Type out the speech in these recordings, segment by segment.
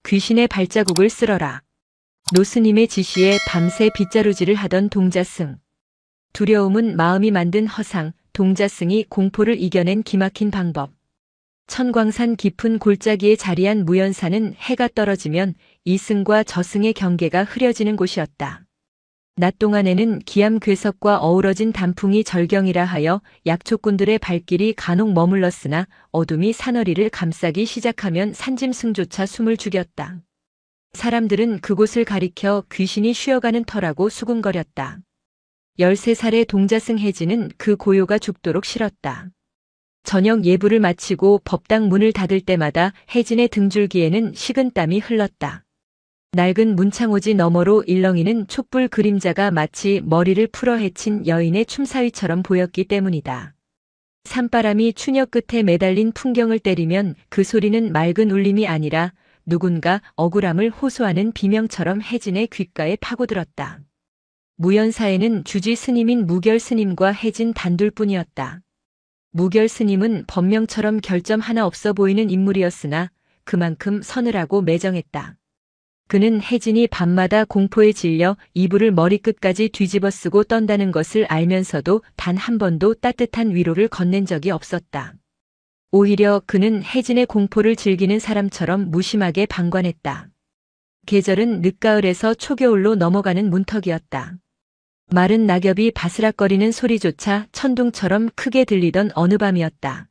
귀신의 발자국을 쓸어라. 노스님의 지시에 밤새 빗자루질을 하던 동자승. 두려움은 마음이 만든 허상, 동자승이 공포를 이겨낸 기막힌 방법. 천광산 깊은 골짜기에 자리한 무연산은 해가 떨어지면 이승과 저승의 경계가 흐려지는 곳이었다. 낮 동안에는 기암괴석과 어우러진 단풍이 절경이라 하여 약초꾼들의 발길이 간혹 머물렀으나 어둠이 산허리를 감싸기 시작하면 산짐승조차 숨을 죽였다. 사람들은 그곳을 가리켜 귀신이 쉬어가는 터라고 수군거렸다. 13살의 동자승 혜진은 그 고요가 죽도록 싫었다. 저녁 예불을 마치고 법당 문을 닫을 때마다 혜진의 등줄기에는 식은땀이 흘렀다. 낡은 문창오지 너머로 일렁이는 촛불 그림자가 마치 머리를 풀어 헤친 여인의 춤사위처럼 보였기 때문이다. 산바람이 추녀 끝에 매달린 풍경을 때리면 그 소리는 맑은 울림이 아니라 누군가 억울함을 호소하는 비명처럼 혜진의 귓가에 파고들었다. 무연사에는 주지 스님인 무결 스님과 혜진 단둘뿐이었다. 무결 스님은 법명처럼 결점 하나 없어 보이는 인물이었으나 그만큼 서늘하고 매정했다. 그는 혜진이 밤마다 공포에 질려 이불을 머리끝까지 뒤집어 쓰고 떤다는 것을 알면서도 단 한 번도 따뜻한 위로를 건넨 적이 없었다. 오히려 그는 혜진의 공포를 즐기는 사람처럼 무심하게 방관했다. 계절은 늦가을에서 초겨울로 넘어가는 문턱이었다. 마른 낙엽이 바스락거리는 소리조차 천둥처럼 크게 들리던 어느 밤이었다.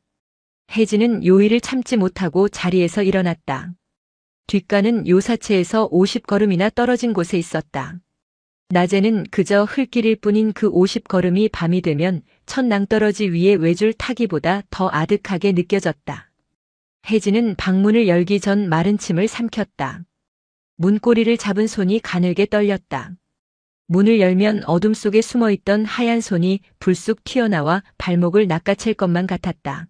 혜진은 요일을 참지 못하고 자리에서 일어났다. 뒷가는 요사체에서 50걸음이나 떨어진 곳에 있었다. 낮에는 그저 흘길일 뿐인 그 50걸음이 밤이 되면 첫 낭떠러지 위에 외줄 타기보다 더 아득하게 느껴졌다. 혜진은 방문을 열기 전 마른 침을 삼켰다. 문고리를 잡은 손이 가늘게 떨렸다. 문을 열면 어둠 속에 숨어있던 하얀 손이 불쑥 튀어나와 발목을 낚아챌 것만 같았다.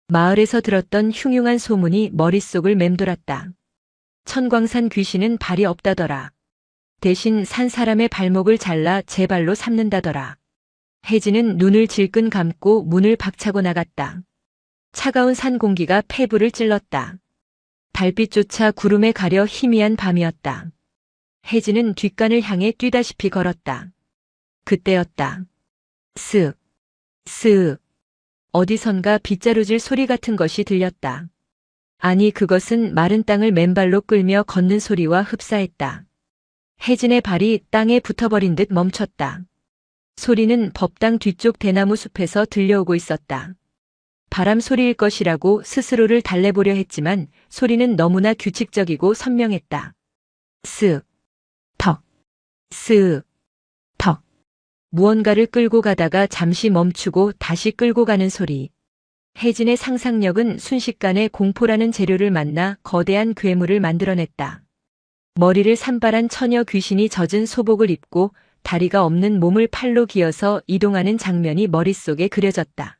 마을에서 들었던 흉흉한 소문이 머릿속을 맴돌았다. 천광산 귀신은 발이 없다더라. 대신 산 사람의 발목을 잘라 제 발로 삼는다더라. 혜진은 눈을 질끈 감고 문을 박차고 나갔다. 차가운 산 공기가 폐부를 찔렀다. 달빛조차 구름에 가려 희미한 밤이었다. 혜진은 뒷간을 향해 뛰다시피 걸었다. 그때였다. 쓱, 쓱. 어디선가 빗자루질 소리 같은 것이 들렸다. 아니 그것은 마른 땅을 맨발로 끌며 걷는 소리와 흡사했다. 혜진의 발이 땅에 붙어버린 듯 멈췄다. 소리는 법당 뒤쪽 대나무 숲에서 들려오고 있었다. 바람 소리일 것이라고 스스로를 달래보려 했지만 소리는 너무나 규칙적이고 선명했다. 쓱, 턱, 쓱, 턱. 무언가를 끌고 가다가 잠시 멈추고 다시 끌고 가는 소리. 혜진의 상상력은 순식간에 공포라는 재료를 만나 거대한 괴물을 만들어냈다. 머리를 산발한 처녀 귀신이 젖은 소복을 입고 다리가 없는 몸을 팔로 기어서 이동하는 장면이 머릿속에 그려졌다.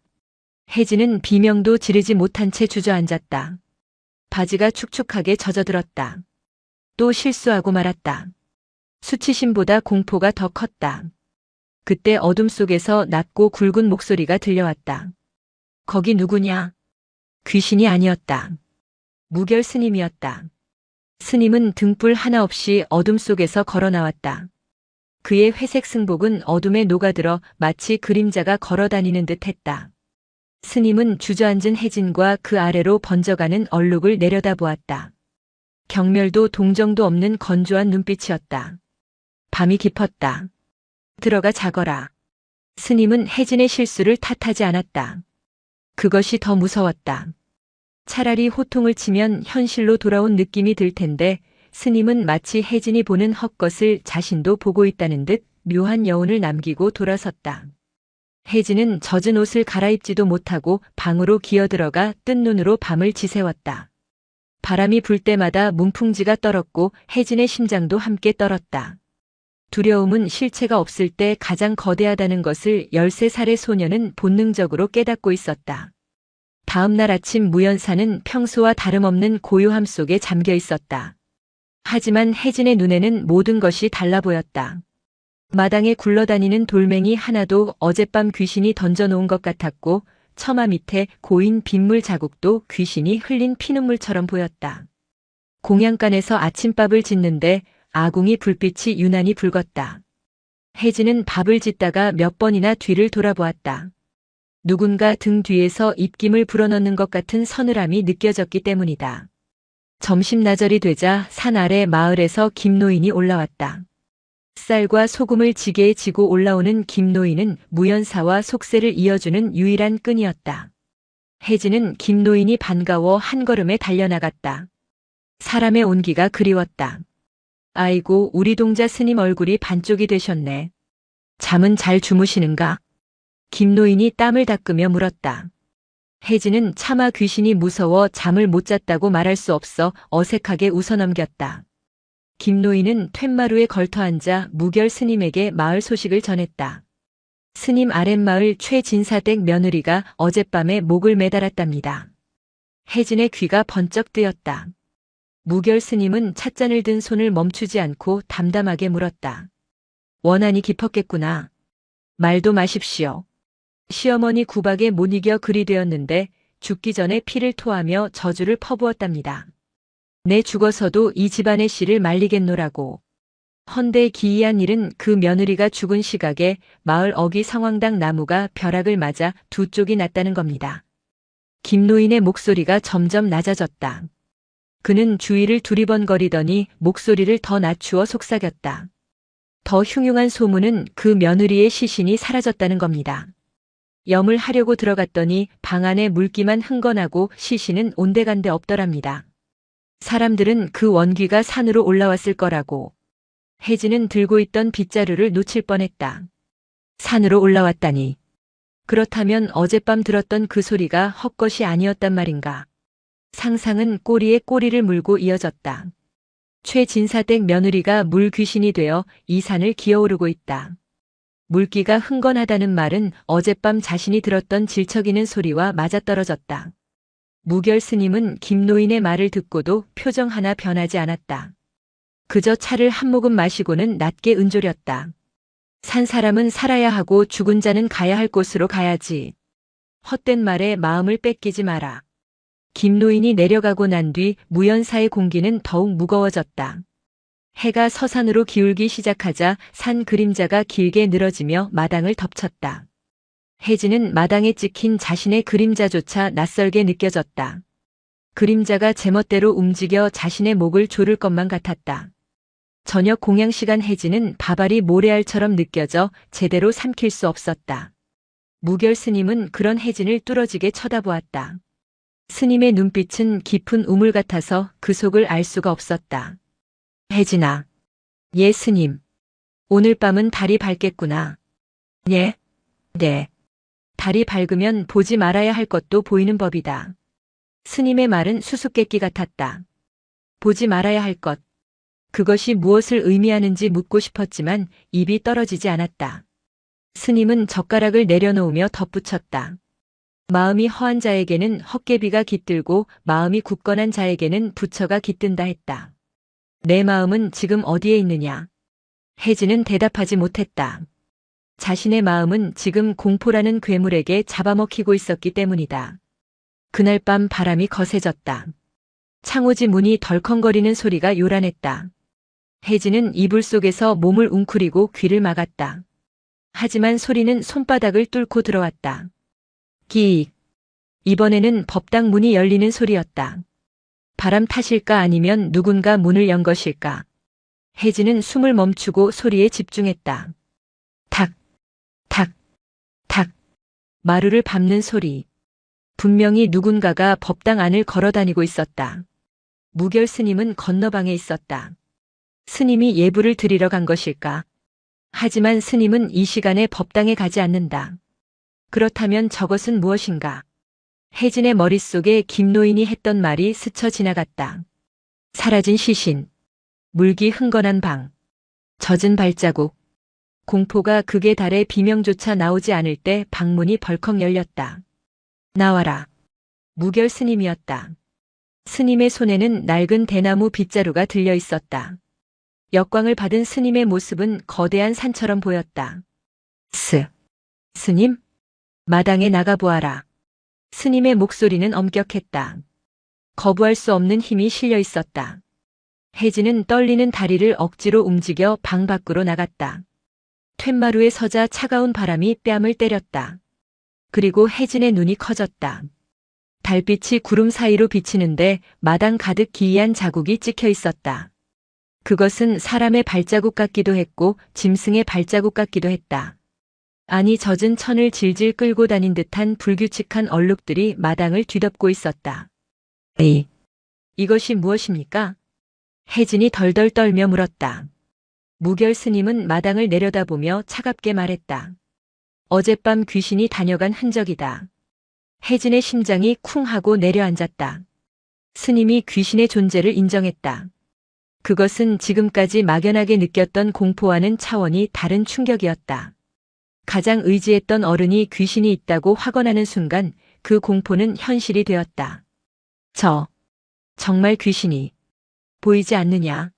혜진은 비명도 지르지 못한 채 주저앉았다. 바지가 축축하게 젖어들었다. 또 실수하고 말았다. 수치심보다 공포가 더 컸다. 그때 어둠 속에서 낮고 굵은 목소리가 들려왔다. 거기 누구냐? 귀신이 아니었다. 무결 스님이었다. 스님은 등불 하나 없이 어둠 속에서 걸어 나왔다. 그의 회색 승복은 어둠에 녹아들어 마치 그림자가 걸어다니는 듯 했다. 스님은 주저앉은 혜진과 그 아래로 번져가는 얼룩을 내려다보았다. 경멸도 동정도 없는 건조한 눈빛이었다. 밤이 깊었다. 들어가 자거라. 스님은 혜진의 실수를 탓하지 않았다. 그것이 더 무서웠다. 차라리 호통을 치면 현실로 돌아온 느낌이 들 텐데 스님은 마치 혜진이 보는 헛것을 자신도 보고 있다는 듯 묘한 여운을 남기고 돌아섰다. 혜진은 젖은 옷을 갈아입지도 못하고 방으로 기어들어가 뜬 눈으로 밤을 지새웠다. 바람이 불 때마다 문풍지가 떨었고 혜진의 심장도 함께 떨었다. 두려움은 실체가 없을 때 가장 거대하다는 것을 13살의 소녀는 본능적으로 깨닫고 있었다. 다음 날 아침 무연사는 평소와 다름없는 고요함 속에 잠겨 있었다. 하지만 혜진의 눈에는 모든 것이 달라 보였다. 마당에 굴러다니는 돌멩이 하나도 어젯밤 귀신이 던져놓은 것 같았고 처마 밑에 고인 빗물 자국도 귀신이 흘린 피눈물처럼 보였다. 공양간에서 아침밥을 짓는데 아궁이 불빛이 유난히 붉었다. 혜진은 밥을 짓다가 몇 번이나 뒤를 돌아보았다. 누군가 등 뒤에서 입김을 불어넣는 것 같은 서늘함이 느껴졌기 때문이다. 점심나절이 되자 산 아래 마을에서 김노인이 올라왔다. 쌀과 소금을 지게에 지고 올라오는 김노인은 무연사와 속세를 이어주는 유일한 끈이었다. 혜진은 김노인이 반가워 한 걸음에 달려나갔다. 사람의 온기가 그리웠다. 아이고, 우리 동자 스님 얼굴이 반쪽이 되셨네. 잠은 잘 주무시는가? 김노인이 땀을 닦으며 물었다. 혜진은 차마 귀신이 무서워 잠을 못 잤다고 말할 수 없어 어색하게 웃어넘겼다. 김노인은 툇마루에 걸터앉아 무결 스님에게 마을 소식을 전했다. 스님 아랫마을 최진사댁 며느리가 어젯밤에 목을 매달았답니다. 혜진의 귀가 번쩍 뜨였다. 무결 스님은 찻잔을 든 손을 멈추지 않고 담담하게 물었다. 원한이 깊었겠구나. 말도 마십시오. 시어머니 구박에 못 이겨 그리 되었는데 죽기 전에 피를 토하며 저주를 퍼부었답니다. 내 죽어서도 이 집안의 씨를 말리겠노라고. 헌데 기이한 일은 그 며느리가 죽은 시각에 마을 어귀 성황당 나무가 벼락을 맞아 두 쪽이 났다는 겁니다. 김노인의 목소리가 점점 낮아졌다. 그는 주위를 두리번거리더니 목소리를 더 낮추어 속삭였다. 더 흉흉한 소문은 그 며느리의 시신이 사라졌다는 겁니다. 염을 하려고 들어갔더니 방 안에 물기만 흥건하고 시신은 온데간데 없더랍니다. 사람들은 그 원귀가 산으로 올라왔을 거라고. 혜진은 들고 있던 빗자루를 놓칠 뻔했다. 산으로 올라왔다니. 그렇다면 어젯밤 들었던 그 소리가 헛것이 아니었단 말인가. 상상은 꼬리에 꼬리를 물고 이어졌다. 최진사댁 며느리가 물귀신이 되어 이 산을 기어오르고 있다. 물기가 흥건하다는 말은 어젯밤 자신이 들었던 질척이는 소리와 맞아떨어졌다. 무결 스님은 김노인의 말을 듣고도 표정 하나 변하지 않았다. 그저 차를 한 모금 마시고는 낮게 은조렸다. 산 사람은 살아야 하고 죽은 자는 가야 할 곳으로 가야지. 헛된 말에 마음을 뺏기지 마라. 김노인이 내려가고 난 뒤 무연사의 공기는 더욱 무거워졌다. 해가 서산으로 기울기 시작하자 산 그림자가 길게 늘어지며 마당을 덮쳤다. 혜진은 마당에 찍힌 자신의 그림자조차 낯설게 느껴졌다. 그림자가 제멋대로 움직여 자신의 목을 조를 것만 같았다. 저녁 공양 시간 혜진은 밥알이 모래알처럼 느껴져 제대로 삼킬 수 없었다. 무결 스님은 그런 혜진을 뚫어지게 쳐다보았다. 스님의 눈빛은 깊은 우물 같아서 그 속을 알 수가 없었다. 혜진아. 예, 스님. 오늘 밤은 달이 밝겠구나. 예? 네. 달이 밝으면 보지 말아야 할 것도 보이는 법이다. 스님의 말은 수수께끼 같았다. 보지 말아야 할 것. 그것이 무엇을 의미하는지 묻고 싶었지만 입이 떨어지지 않았다. 스님은 젓가락을 내려놓으며 덧붙였다. 마음이 허한 자에게는 헛개비가 깃들고 마음이 굳건한 자에게는 부처가 깃든다 했다. 내 마음은 지금 어디에 있느냐? 혜진은 대답하지 못했다. 자신의 마음은 지금 공포라는 괴물에게 잡아먹히고 있었기 때문이다. 그날 밤 바람이 거세졌다. 창호지 문이 덜컹거리는 소리가 요란했다. 혜진은 이불 속에서 몸을 웅크리고 귀를 막았다. 하지만 소리는 손바닥을 뚫고 들어왔다. 기익. 이번에는 법당 문이 열리는 소리였다. 바람 탓일까 아니면 누군가 문을 연 것일까. 혜진은 숨을 멈추고 소리에 집중했다. 탁, 탁, 탁. 마루를 밟는 소리. 분명히 누군가가 법당 안을 걸어다니고 있었다. 무결 스님은 건너방에 있었다. 스님이 예불을 드리러 간 것일까? 하지만 스님은 이 시간에 법당에 가지 않는다. 그렇다면 저것은 무엇인가? 혜진의 머릿속에 김노인이 했던 말이 스쳐 지나갔다. 사라진 시신, 물기 흥건한 방, 젖은 발자국. 공포가 극에 달해 비명조차 나오지 않을 때 방문이 벌컥 열렸다. 나와라. 무결 스님이었다. 스님의 손에는 낡은 대나무 빗자루가 들려 있었다. 역광을 받은 스님의 모습은 거대한 산처럼 보였다. 스님? 마당에 나가보아라. 스님의 목소리는 엄격했다. 거부할 수 없는 힘이 실려 있었다. 혜진은 떨리는 다리를 억지로 움직여 방 밖으로 나갔다. 툇마루에 서자 차가운 바람이 뺨을 때렸다. 그리고 혜진의 눈이 커졌다. 달빛이 구름 사이로 비치는데 마당 가득 기이한 자국이 찍혀 있었다. 그것은 사람의 발자국 같기도 했고 짐승의 발자국 같기도 했다. 아니, 젖은 천을 질질 끌고 다닌 듯한 불규칙한 얼룩들이 마당을 뒤덮고 있었다. 이것이 무엇입니까? 혜진이 덜덜 떨며 물었다. 무결 스님은 마당을 내려다보며 차갑게 말했다. 어젯밤 귀신이 다녀간 흔적이다. 혜진의 심장이 쿵 하고 내려앉았다. 스님이 귀신의 존재를 인정했다. 그것은 지금까지 막연하게 느꼈던 공포와는 차원이 다른 충격이었다. 가장 의지했던 어른이 귀신이 있다고 확언하는 순간 그 공포는 현실이 되었다. 정말 귀신이 보이지 않느냐?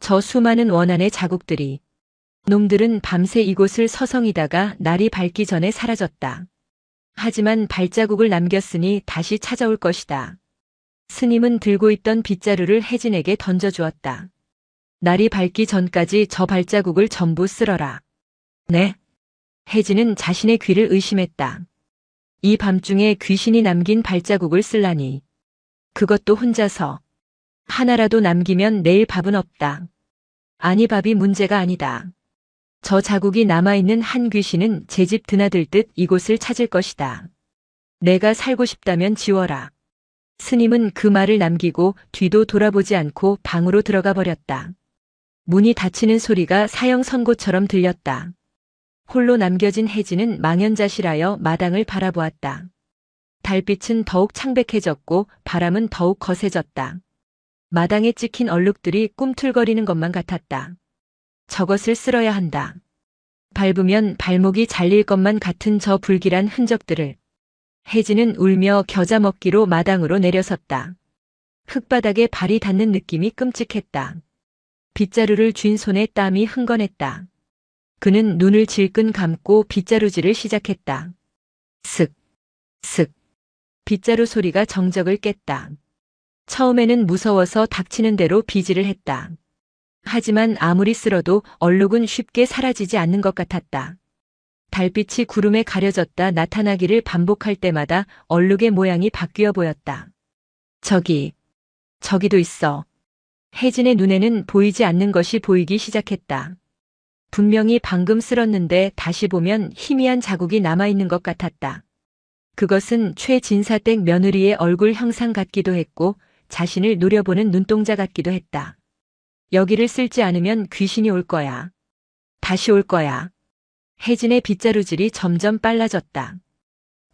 저 수많은 원한의 자국들이. 놈들은 밤새 이곳을 서성이다가 날이 밝기 전에 사라졌다. 하지만 발자국을 남겼으니 다시 찾아올 것이다. 스님은 들고 있던 빗자루를 혜진에게 던져주었다. 날이 밝기 전까지 저 발자국을 전부 쓸어라. 네? 혜진은 자신의 귀를 의심했다. 이 밤중에 귀신이 남긴 발자국을 쓸라니. 그것도 혼자서. 하나라도 남기면 내일 밥은 없다. 아니, 밥이 문제가 아니다. 저 자국이 남아있는 한 귀신은 제 집 드나들 듯 이곳을 찾을 것이다. 내가 살고 싶다면 지워라. 스님은 그 말을 남기고 뒤도 돌아보지 않고 방으로 들어가 버렸다. 문이 닫히는 소리가 사형 선고처럼 들렸다. 홀로 남겨진 혜진은 망연자실하여 마당을 바라보았다. 달빛은 더욱 창백해졌고 바람은 더욱 거세졌다. 마당에 찍힌 얼룩들이 꿈틀거리는 것만 같았다. 저것을 쓸어야 한다. 밟으면 발목이 잘릴 것만 같은 저 불길한 흔적들을. 혜진은 울며 겨자 먹기로 마당으로 내려섰다. 흙바닥에 발이 닿는 느낌이 끔찍했다. 빗자루를 쥔 손에 땀이 흥건했다. 그는 눈을 질끈 감고 빗자루질을 시작했다. 슥, 슥. 빗자루 소리가 정적을 깼다. 처음에는 무서워서 닥치는 대로 비질을 했다. 하지만 아무리 쓸어도 얼룩은 쉽게 사라지지 않는 것 같았다. 달빛이 구름에 가려졌다 나타나기를 반복할 때마다 얼룩의 모양이 바뀌어 보였다. 저기도 있어. 혜진의 눈에는 보이지 않는 것이 보이기 시작했다. 분명히 방금 쓸었는데 다시 보면 희미한 자국이 남아있는 것 같았다. 그것은 최진사댁 며느리의 얼굴 형상 같기도 했고 자신을 노려보는 눈동자 같기도 했다. 여기를 쓸지 않으면 귀신이 올 거야. 다시 올 거야. 혜진의 빗자루질이 점점 빨라졌다.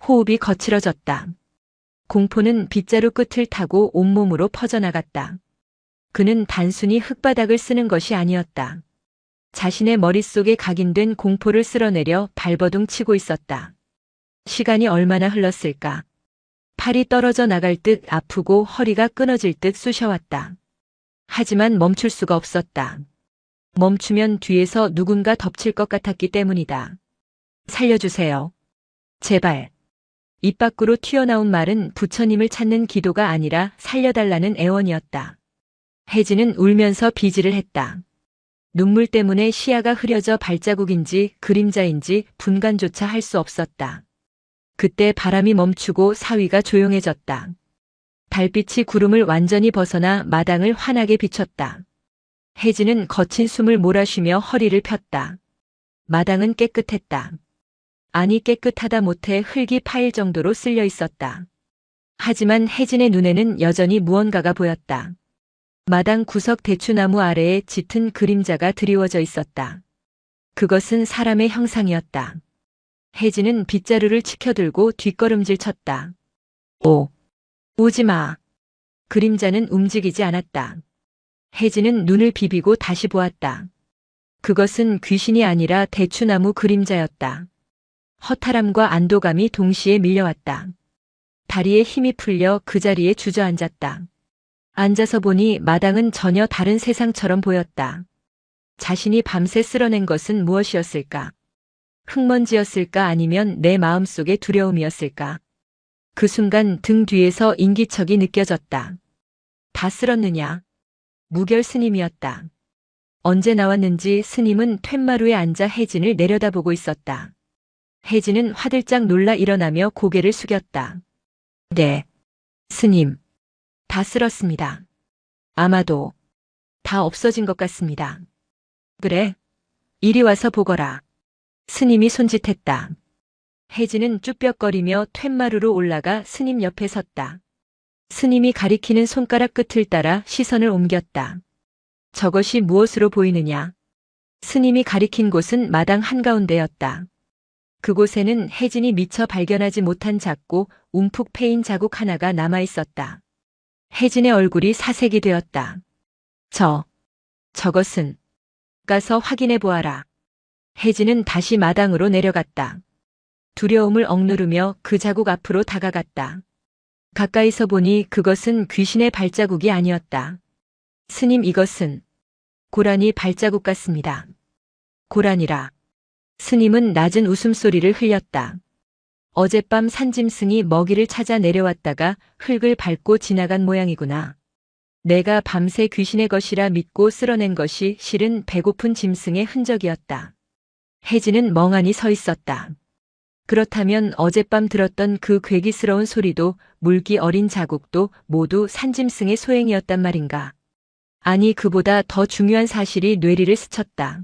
호흡이 거칠어졌다. 공포는 빗자루 끝을 타고 온몸으로 퍼져나갔다. 그는 단순히 흙바닥을 쓰는 것이 아니었다. 자신의 머릿속에 각인된 공포를 쓸어내려 발버둥 치고 있었다. 시간이 얼마나 흘렀을까? 팔이 떨어져 나갈 듯 아프고 허리가 끊어질 듯 쑤셔왔다. 하지만 멈출 수가 없었다. 멈추면 뒤에서 누군가 덮칠 것 같았기 때문이다. 살려주세요. 제발. 입 밖으로 튀어나온 말은 부처님을 찾는 기도가 아니라 살려달라는 애원이었다. 혜진은 울면서 비질을 했다. 눈물 때문에 시야가 흐려져 발자국인지 그림자인지 분간조차 할 수 없었다. 그때 바람이 멈추고 사위가 조용해졌다. 달빛이 구름을 완전히 벗어나 마당을 환하게 비췄다. 혜진은 거친 숨을 몰아쉬며 허리를 폈다. 마당은 깨끗했다. 아니, 깨끗하다 못해 흙이 파일 정도로 쓸려 있었다. 하지만 혜진의 눈에는 여전히 무언가가 보였다. 마당 구석 대추나무 아래에 짙은 그림자가 드리워져 있었다. 그것은 사람의 형상이었다. 혜진은 빗자루를 치켜들고 뒷걸음질 쳤다. 오지 마. 그림자는 움직이지 않았다. 혜진은 눈을 비비고 다시 보았다. 그것은 귀신이 아니라 대추나무 그림자였다. 허탈함과 안도감이 동시에 밀려왔다. 다리에 힘이 풀려 그 자리에 주저앉았다. 앉아서 보니 마당은 전혀 다른 세상처럼 보였다. 자신이 밤새 쓸어낸 것은 무엇이었을까? 흙먼지였을까 아니면 내 마음속의 두려움이었을까? 그 순간 등 뒤에서 인기척이 느껴졌다. 다 쓸었느냐? 무결 스님이었다. 언제 나왔는지 스님은 툇마루에 앉아 혜진을 내려다보고 있었다. 혜진은 화들짝 놀라 일어나며 고개를 숙였다. 네, 스님. 다 쓸었습니다. 아마도 다 없어진 것 같습니다. 그래, 이리 와서 보거라. 스님이 손짓했다. 혜진은 쭈뼛거리며 툇마루로 올라가 스님 옆에 섰다. 스님이 가리키는 손가락 끝을 따라 시선을 옮겼다. 저것이 무엇으로 보이느냐? 스님이 가리킨 곳은 마당 한가운데였다. 그곳에는 혜진이 미처 발견하지 못한 작고 움푹 패인 자국 하나가 남아 있었다. 혜진의 얼굴이 사색이 되었다. 저것은 가서 확인해 보아라. 혜진은 다시 마당으로 내려갔다. 두려움을 억누르며 그 자국 앞으로 다가갔다. 가까이서 보니 그것은 귀신의 발자국이 아니었다. 스님, 이것은 고라니 발자국 같습니다. 고라니라. 스님은 낮은 웃음소리를 흘렸다. 어젯밤 산짐승이 먹이를 찾아 내려왔다가 흙을 밟고 지나간 모양이구나. 내가 밤새 귀신의 것이라 믿고 쓸어낸 것이 실은 배고픈 짐승의 흔적이었다. 혜진은 멍하니 서 있었다. 그렇다면 어젯밤 들었던 그 괴기스러운 소리도 물기 어린 자국도 모두 산짐승의 소행이었단 말인가. 아니, 그보다 더 중요한 사실이 뇌리를 스쳤다.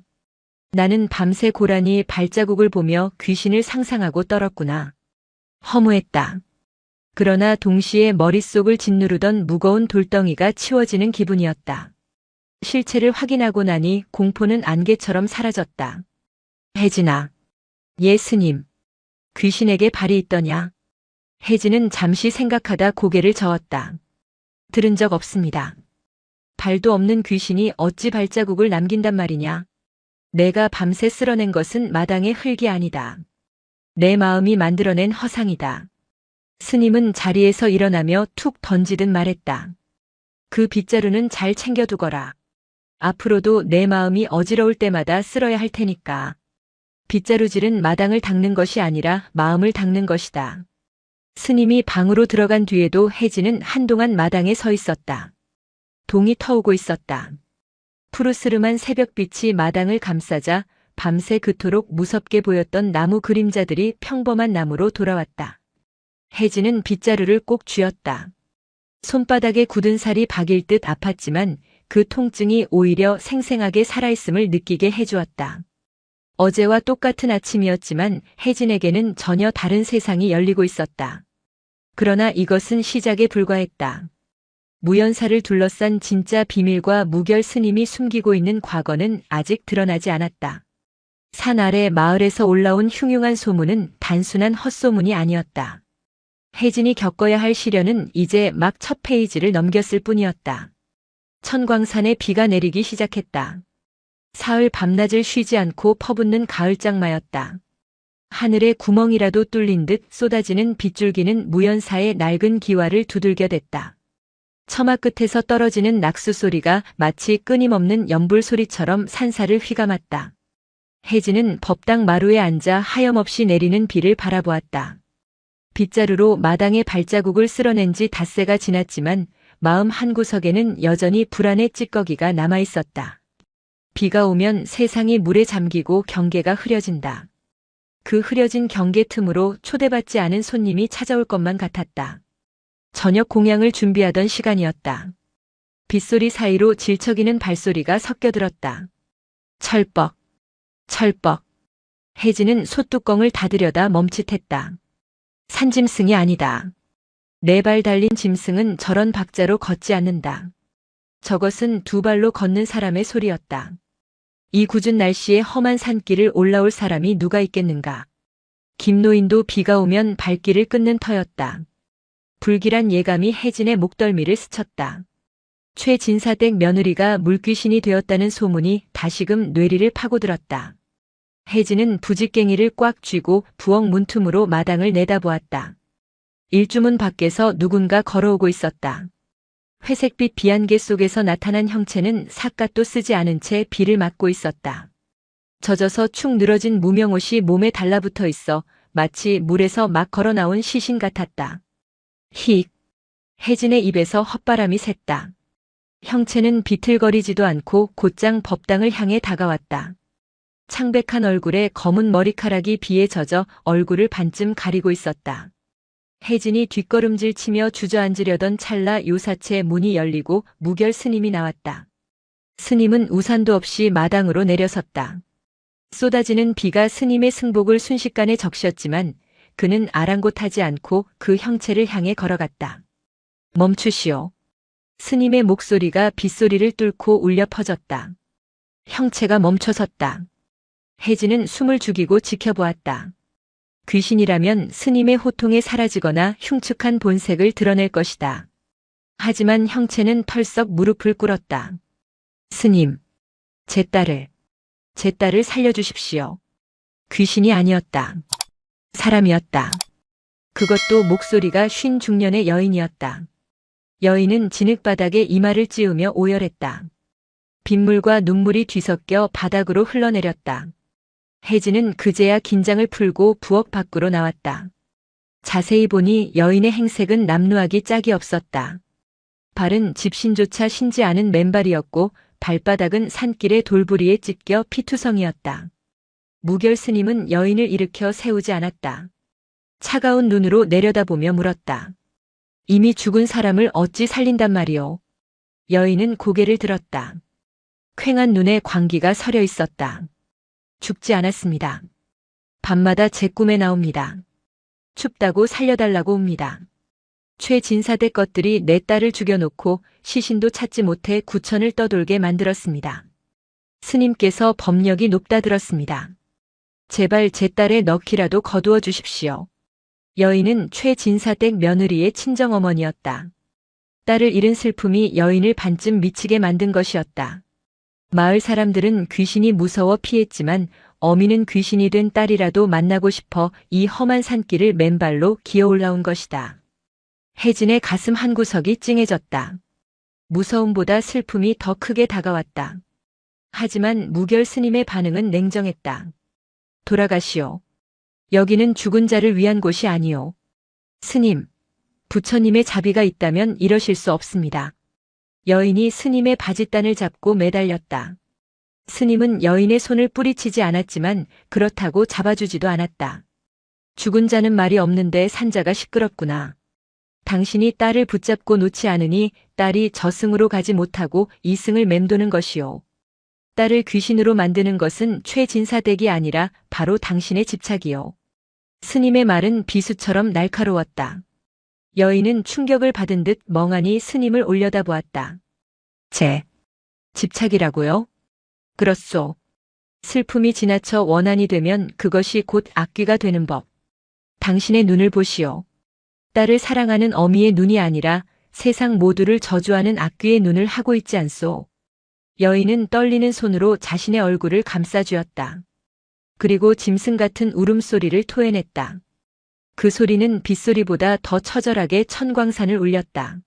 나는 밤새 고라니 발자국을 보며 귀신을 상상하고 떨었구나. 허무했다. 그러나 동시에 머릿속을 짓누르던 무거운 돌덩이가 치워지는 기분이었다. 실체를 확인하고 나니 공포는 안개처럼 사라졌다. 혜진아. 예, 스님. 귀신에게 발이 있더냐? 혜진은 잠시 생각하다 고개를 저었다. 들은 적 없습니다. 발도 없는 귀신이 어찌 발자국을 남긴단 말이냐? 내가 밤새 쓸어낸 것은 마당의 흙이 아니다. 내 마음이 만들어낸 허상이다. 스님은 자리에서 일어나며 툭 던지듯 말했다. 그 빗자루는 잘 챙겨두거라. 앞으로도 내 마음이 어지러울 때마다 쓸어야 할 테니까. 빗자루질은 마당을 닦는 것이 아니라 마음을 닦는 것이다. 스님이 방으로 들어간 뒤에도 혜진은 한동안 마당에 서 있었다. 동이 터오고 있었다. 푸르스름한 새벽빛이 마당을 감싸자 밤새 그토록 무섭게 보였던 나무 그림자들이 평범한 나무로 돌아왔다. 혜진은 빗자루를 꼭 쥐었다. 손바닥에 굳은 살이 박일 듯 아팠지만 그 통증이 오히려 생생하게 살아있음을 느끼게 해주었다. 어제와 똑같은 아침이었지만 혜진에게는 전혀 다른 세상이 열리고 있었다. 그러나 이것은 시작에 불과했다. 무연사를 둘러싼 진짜 비밀과 무결 스님이 숨기고 있는 과거는 아직 드러나지 않았다. 산 아래 마을에서 올라온 흉흉한 소문은 단순한 헛소문이 아니었다. 혜진이 겪어야 할 시련은 이제 막 첫 페이지를 넘겼을 뿐이었다. 천광산에 비가 내리기 시작했다. 사흘 밤낮을 쉬지 않고 퍼붓는 가을장마였다. 하늘에 구멍이라도 뚫린 듯 쏟아지는 빗줄기는 무연사의 낡은 기와를 두들겨댔다. 처마 끝에서 떨어지는 낙수 소리가 마치 끊임없는 연불 소리처럼 산사를 휘감았다. 혜진은 법당 마루에 앉아 하염없이 내리는 비를 바라보았다. 빗자루로 마당에 발자국을 쓸어낸 지 닷새가 지났지만 마음 한구석에는 여전히 불안의 찌꺼기가 남아있었다. 비가 오면 세상이 물에 잠기고 경계가 흐려진다. 그 흐려진 경계 틈으로 초대받지 않은 손님이 찾아올 것만 같았다. 저녁 공양을 준비하던 시간이었다. 빗소리 사이로 질척이는 발소리가 섞여들었다. 철뻑, 철뻑. 혜진은 솥뚜껑을 닫으려다 멈칫했다. 산짐승이 아니다. 네 발 달린 짐승은 저런 박자로 걷지 않는다. 저것은 두 발로 걷는 사람의 소리였다. 이 궂은 날씨에 험한 산길을 올라올 사람이 누가 있겠는가. 김노인도 비가 오면 발길을 끊는 터였다. 불길한 예감이 혜진의 목덜미를 스쳤다. 최진사댁 며느리가 물귀신이 되었다는 소문이 다시금 뇌리를 파고들었다. 혜진은 부직갱이를 꽉 쥐고 부엌 문틈으로 마당을 내다보았다. 일주문 밖에서 누군가 걸어오고 있었다. 회색빛 비안개 속에서 나타난 형체는 삿갓도 쓰지 않은 채 비를 맞고 있었다. 젖어서 축 늘어진 무명옷이 몸에 달라붙어 있어 마치 물에서 막 걸어 나온 시신 같았다. 힉. 혜진의 입에서 헛바람이 샜다. 형체는 비틀거리지도 않고 곧장 법당을 향해 다가왔다. 창백한 얼굴에 검은 머리카락이 비에 젖어 얼굴을 반쯤 가리고 있었다. 혜진이 뒷걸음질 치며 주저앉으려던 찰나 요사체 문이 열리고 무결 스님이 나왔다. 스님은 우산도 없이 마당으로 내려섰다. 쏟아지는 비가 스님의 승복을 순식간에 적셨지만 그는 아랑곳하지 않고 그 형체를 향해 걸어갔다. 멈추시오. 스님의 목소리가 빗소리를 뚫고 울려 퍼졌다. 형체가 멈춰섰다. 혜진은 숨을 죽이고 지켜보았다. 귀신이라면 스님의 호통에 사라지거나 흉측한 본색을 드러낼 것이다. 하지만 형체는 털썩 무릎을 꿇었다. 스님, 제 딸을 살려주십시오. 귀신이 아니었다. 사람이었다. 그것도 목소리가 쉰 중년의 여인이었다. 여인은 진흙바닥에 이마를 찌우며 오열했다. 빗물과 눈물이 뒤섞여 바닥으로 흘러내렸다. 혜진은 그제야 긴장을 풀고 부엌 밖으로 나왔다. 자세히 보니 여인의 행색은 남루하기 짝이 없었다. 발은 집신조차 신지 않은 맨발이었고 발바닥은 산길의 돌부리에 찢겨 피투성이었다. 무결 스님은 여인을 일으켜 세우지 않았다. 차가운 눈으로 내려다보며 물었다. 이미 죽은 사람을 어찌 살린단 말이오? 여인은 고개를 들었다. 퀭한 눈에 광기가 서려 있었다. 죽지 않았습니다. 밤마다 제 꿈에 나옵니다. 춥다고 살려달라고 옵니다. 최진사대 것들이 내 딸을 죽여놓고 시신도 찾지 못해 구천을 떠돌게 만들었습니다. 스님께서 법력이 높다 들었습니다. 제발 제 딸의 넋이라도 거두어 주십시오. 여인은 최진사댁 며느리의 친정어머니였다. 딸을 잃은 슬픔이 여인을 반쯤 미치게 만든 것이었다. 마을 사람들은 귀신이 무서워 피했지만 어미는 귀신이 된 딸이라도 만나고 싶어 이 험한 산길을 맨발로 기어 올라온 것이다. 혜진의 가슴 한구석이 찡해졌다. 무서움보다 슬픔이 더 크게 다가왔다. 하지만 무결 스님의 반응은 냉정했다. 돌아가시오. 여기는 죽은 자를 위한 곳이 아니오. 스님, 부처님의 자비가 있다면 이러실 수 없습니다. 여인이 스님의 바짓단을 잡고 매달렸다. 스님은 여인의 손을 뿌리치지 않았지만 그렇다고 잡아주지도 않았다. 죽은 자는 말이 없는데 산자가 시끄럽구나. 당신이 딸을 붙잡고 놓지 않으니 딸이 저승으로 가지 못하고 이승을 맴도는 것이오. 딸을 귀신으로 만드는 것은 최진사댁이 아니라 바로 당신의 집착이오. 스님의 말은 비수처럼 날카로웠다. 여인은 충격을 받은 듯 멍하니 스님을 올려다보았다. 제 집착이라고요? 그렇소. 슬픔이 지나쳐 원한이 되면 그것이 곧 악귀가 되는 법. 당신의 눈을 보시오. 딸을 사랑하는 어미의 눈이 아니라 세상 모두를 저주하는 악귀의 눈을 하고 있지 않소. 여인은 떨리는 손으로 자신의 얼굴을 감싸쥐었다. 그리고 짐승 같은 울음소리를 토해냈다. 그 소리는 빗소리보다 더 처절하게 천광산을 울렸다.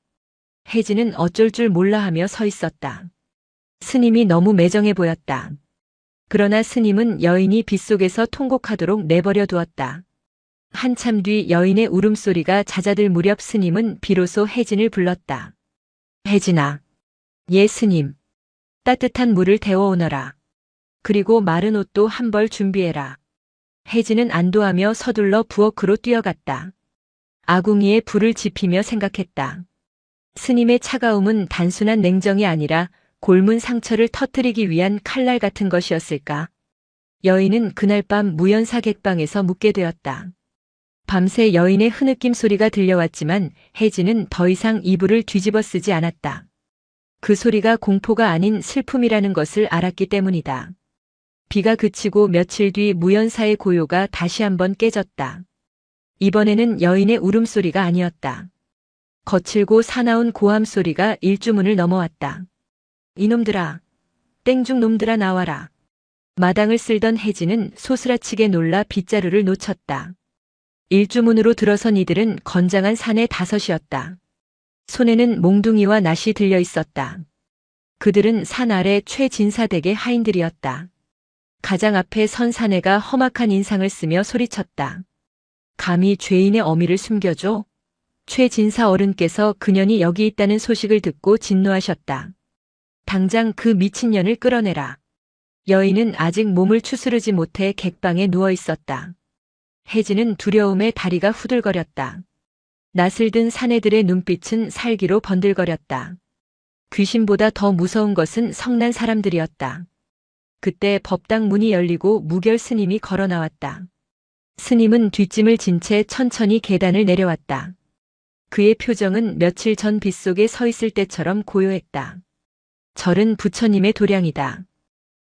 혜진은 어쩔 줄 몰라 하며 서 있었다. 스님이 너무 매정해 보였다. 그러나 스님은 여인이 빗속에서 통곡하도록 내버려 두었다. 한참 뒤 여인의 울음소리가 잦아들 무렵 스님은 비로소 혜진을 불렀다. 혜진아. 예 스님. 따뜻한 물을 데워오너라. 그리고 마른 옷도 한 벌 준비해라. 혜진은 안도하며 서둘러 부엌으로 뛰어갔다. 아궁이에 불을 지피며 생각했다. 스님의 차가움은 단순한 냉정이 아니라 골문 상처를 터뜨리기 위한 칼날 같은 것이었을까? 여인은 그날 밤 무연사 객방에서 묵게 되었다. 밤새 여인의 흐느낌 소리가 들려왔지만 혜진은 더 이상 이불을 뒤집어 쓰지 않았다. 그 소리가 공포가 아닌 슬픔이라는 것을 알았기 때문이다. 비가 그치고 며칠 뒤 무연사의 고요가 다시 한번 깨졌다. 이번에는 여인의 울음소리가 아니었다. 거칠고 사나운 고함 소리가 일주문을 넘어왔다. 이놈들아, 땡중 놈들아 나와라. 마당을 쓸던 혜진은 소스라치게 놀라 빗자루를 놓쳤다. 일주문으로 들어선 이들은 건장한 사내 다섯이었다. 손에는 몽둥이와 낫이 들려 있었다. 그들은 산 아래 최진사댁의 하인들이었다. 가장 앞에 선 사내가 험악한 인상을 쓰며 소리쳤다. 감히 죄인의 어미를 숨겨줘? 최진사 어른께서 그년이 여기 있다는 소식을 듣고 진노하셨다. 당장 그 미친년을 끌어내라. 여인은 아직 몸을 추스르지 못해 객방에 누워 있었다. 혜진은 두려움에 다리가 후들거렸다. 낯을 든 사내들의 눈빛은 살기로 번들거렸다. 귀신보다 더 무서운 것은 성난 사람들이었다. 그때 법당 문이 열리고 무결 스님이 걸어 나왔다. 스님은 뒷짐을 진 채 천천히 계단을 내려왔다. 그의 표정은 며칠 전 빗속에 서 있을 때처럼 고요했다. 절은 부처님의 도량이다.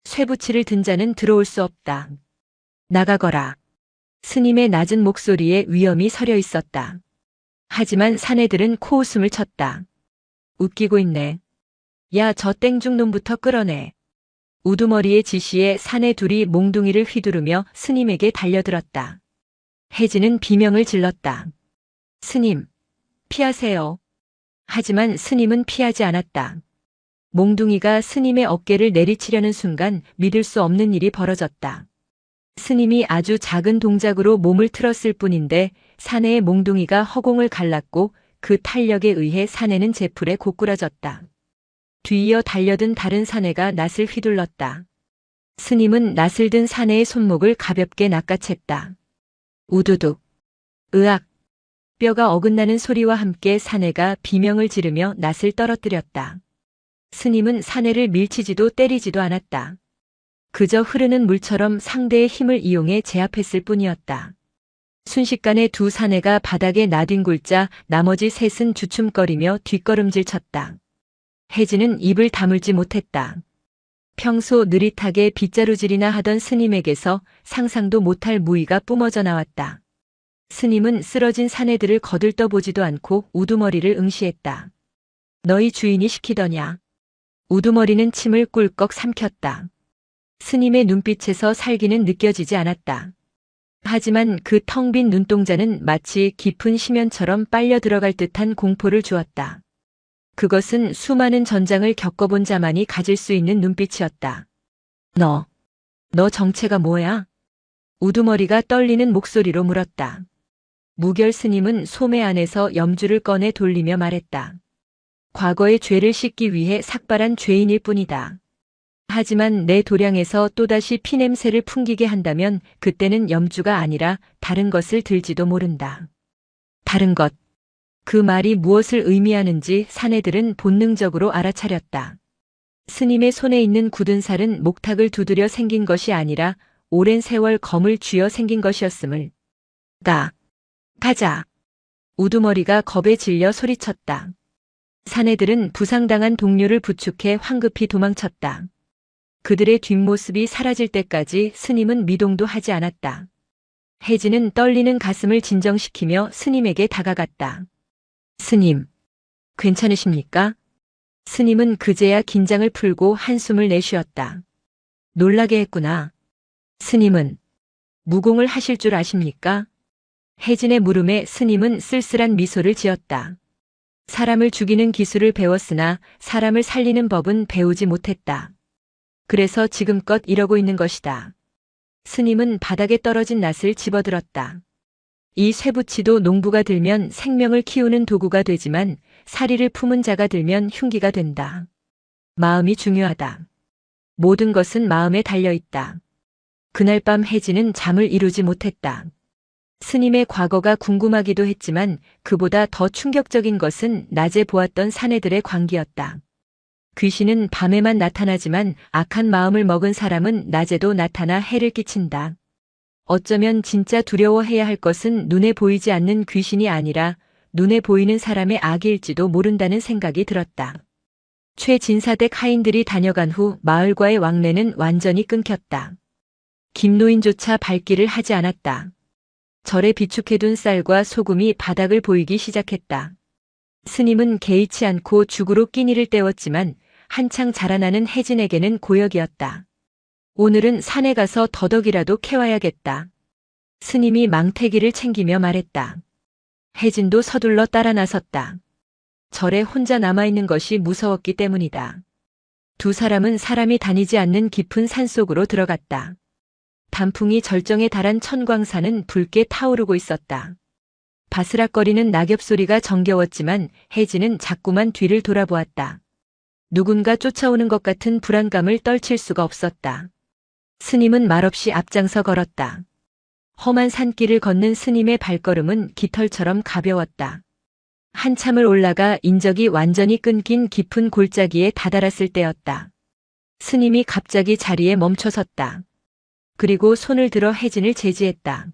쇠붙이를 든 자는 들어올 수 없다. 나가거라. 스님의 낮은 목소리에 위엄이 서려 있었다. 하지만 사내들은 코웃음을 쳤다. 웃기고 있네. 야, 저 땡중놈부터 끌어내. 우두머리의 지시에 사내 둘이 몽둥이를 휘두르며 스님에게 달려들었다. 혜진은 비명을 질렀다. 스님, 피하세요. 하지만 스님은 피하지 않았다. 몽둥이가 스님의 어깨를 내리치려는 순간 믿을 수 없는 일이 벌어졌다. 스님이 아주 작은 동작으로 몸을 틀었을 뿐인데 사내의 몽둥이가 허공을 갈랐고 그 탄력에 의해 사내는 제풀에 고꾸라졌다. 뒤이어 달려든 다른 사내가 낫을 휘둘렀다. 스님은 낫을 든 사내의 손목을 가볍게 낚아챘다. 우두둑. 으악. 뼈가 어긋나는 소리와 함께 사내가 비명을 지르며 낫을 떨어뜨렸다. 스님은 사내를 밀치지도 때리지도 않았다. 그저 흐르는 물처럼 상대의 힘을 이용해 제압했을 뿐이었다. 순식간에 두 사내가 바닥에 나뒹굴자 나머지 셋은 주춤거리며 뒷걸음질 쳤다. 혜진은 입을 다물지 못했다. 평소 느릿하게 빗자루질이나 하던 스님에게서 상상도 못할 무의가 뿜어져 나왔다. 스님은 쓰러진 사내들을 거들떠보지도 않고 우두머리를 응시했다. 너희 주인이 시키더냐? 우두머리는 침을 꿀꺽 삼켰다. 스님의 눈빛에서 살기는 느껴지지 않았다. 하지만 그 텅 빈 눈동자는 마치 깊은 심연처럼 빨려 들어갈 듯한 공포를 주었다. 그것은 수많은 전장을 겪어본 자만이 가질 수 있는 눈빛이었다. 너 정체가 뭐야? 우두머리가 떨리는 목소리로 물었다. 무결 스님은 소매 안에서 염주를 꺼내 돌리며 말했다. 과거의 죄를 씻기 위해 삭발한 죄인일 뿐이다. 하지만 내 도량에서 또다시 피냄새를 풍기게 한다면 그때는 염주가 아니라 다른 것을 들지도 모른다. 다른 것. 그 말이 무엇을 의미하는지 사내들은 본능적으로 알아차렸다. 스님의 손에 있는 굳은 살은 목탁을 두드려 생긴 것이 아니라 오랜 세월 검을 쥐어 생긴 것이었음을. 가자. 우두머리가 겁에 질려 소리쳤다. 사내들은 부상당한 동료를 부축해 황급히 도망쳤다. 그들의 뒷모습이 사라질 때까지 스님은 미동도 하지 않았다. 혜진은 떨리는 가슴을 진정시키며 스님에게 다가갔다. 스님, 괜찮으십니까? 스님은 그제야 긴장을 풀고 한숨을 내쉬었다. 놀라게 했구나. 스님은 무공을 하실 줄 아십니까? 혜진의 물음에 스님은 쓸쓸한 미소를 지었다. 사람을 죽이는 기술을 배웠으나 사람을 살리는 법은 배우지 못했다. 그래서 지금껏 이러고 있는 것이다. 스님은 바닥에 떨어진 낫을 집어들었다. 이 쇠붙이도 농부가 들면 생명을 키우는 도구가 되지만 사리를 품은 자가 들면 흉기가 된다. 마음이 중요하다. 모든 것은 마음에 달려있다. 그날 밤 혜진은 잠을 이루지 못했다. 스님의 과거가 궁금하기도 했지만 그보다 더 충격적인 것은 낮에 보았던 사내들의 광기였다. 귀신은 밤에만 나타나지만 악한 마음을 먹은 사람은 낮에도 나타나 해를 끼친다. 어쩌면 진짜 두려워해야 할 것은 눈에 보이지 않는 귀신이 아니라 눈에 보이는 사람의 악일지도 모른다는 생각이 들었다. 최진사댁 하인들이 다녀간 후 마을과의 왕래는 완전히 끊겼다. 김노인조차 발길을 하지 않았다. 절에 비축해둔 쌀과 소금이 바닥을 보이기 시작했다. 스님은 개의치 않고 죽으로 끼니를 때웠지만 한창 자라나는 혜진에게는 고역이었다. 오늘은 산에 가서 더덕이라도 캐와야겠다. 스님이 망태기를 챙기며 말했다. 혜진도 서둘러 따라 나섰다. 절에 혼자 남아있는 것이 무서웠기 때문이다. 두 사람은 사람이 다니지 않는 깊은 산속으로 들어갔다. 단풍이 절정에 달한 천광산은 붉게 타오르고 있었다. 바스락거리는 낙엽 소리가 정겨웠지만 혜진은 자꾸만 뒤를 돌아보았다. 누군가 쫓아오는 것 같은 불안감을 떨칠 수가 없었다. 스님은 말없이 앞장서 걸었다. 험한 산길을 걷는 스님의 발걸음은 깃털처럼 가벼웠다. 한참을 올라가 인적이 완전히 끊긴 깊은 골짜기에 다다랐을 때였다. 스님이 갑자기 자리에 멈춰섰다. 그리고 손을 들어 혜진을 제지했다.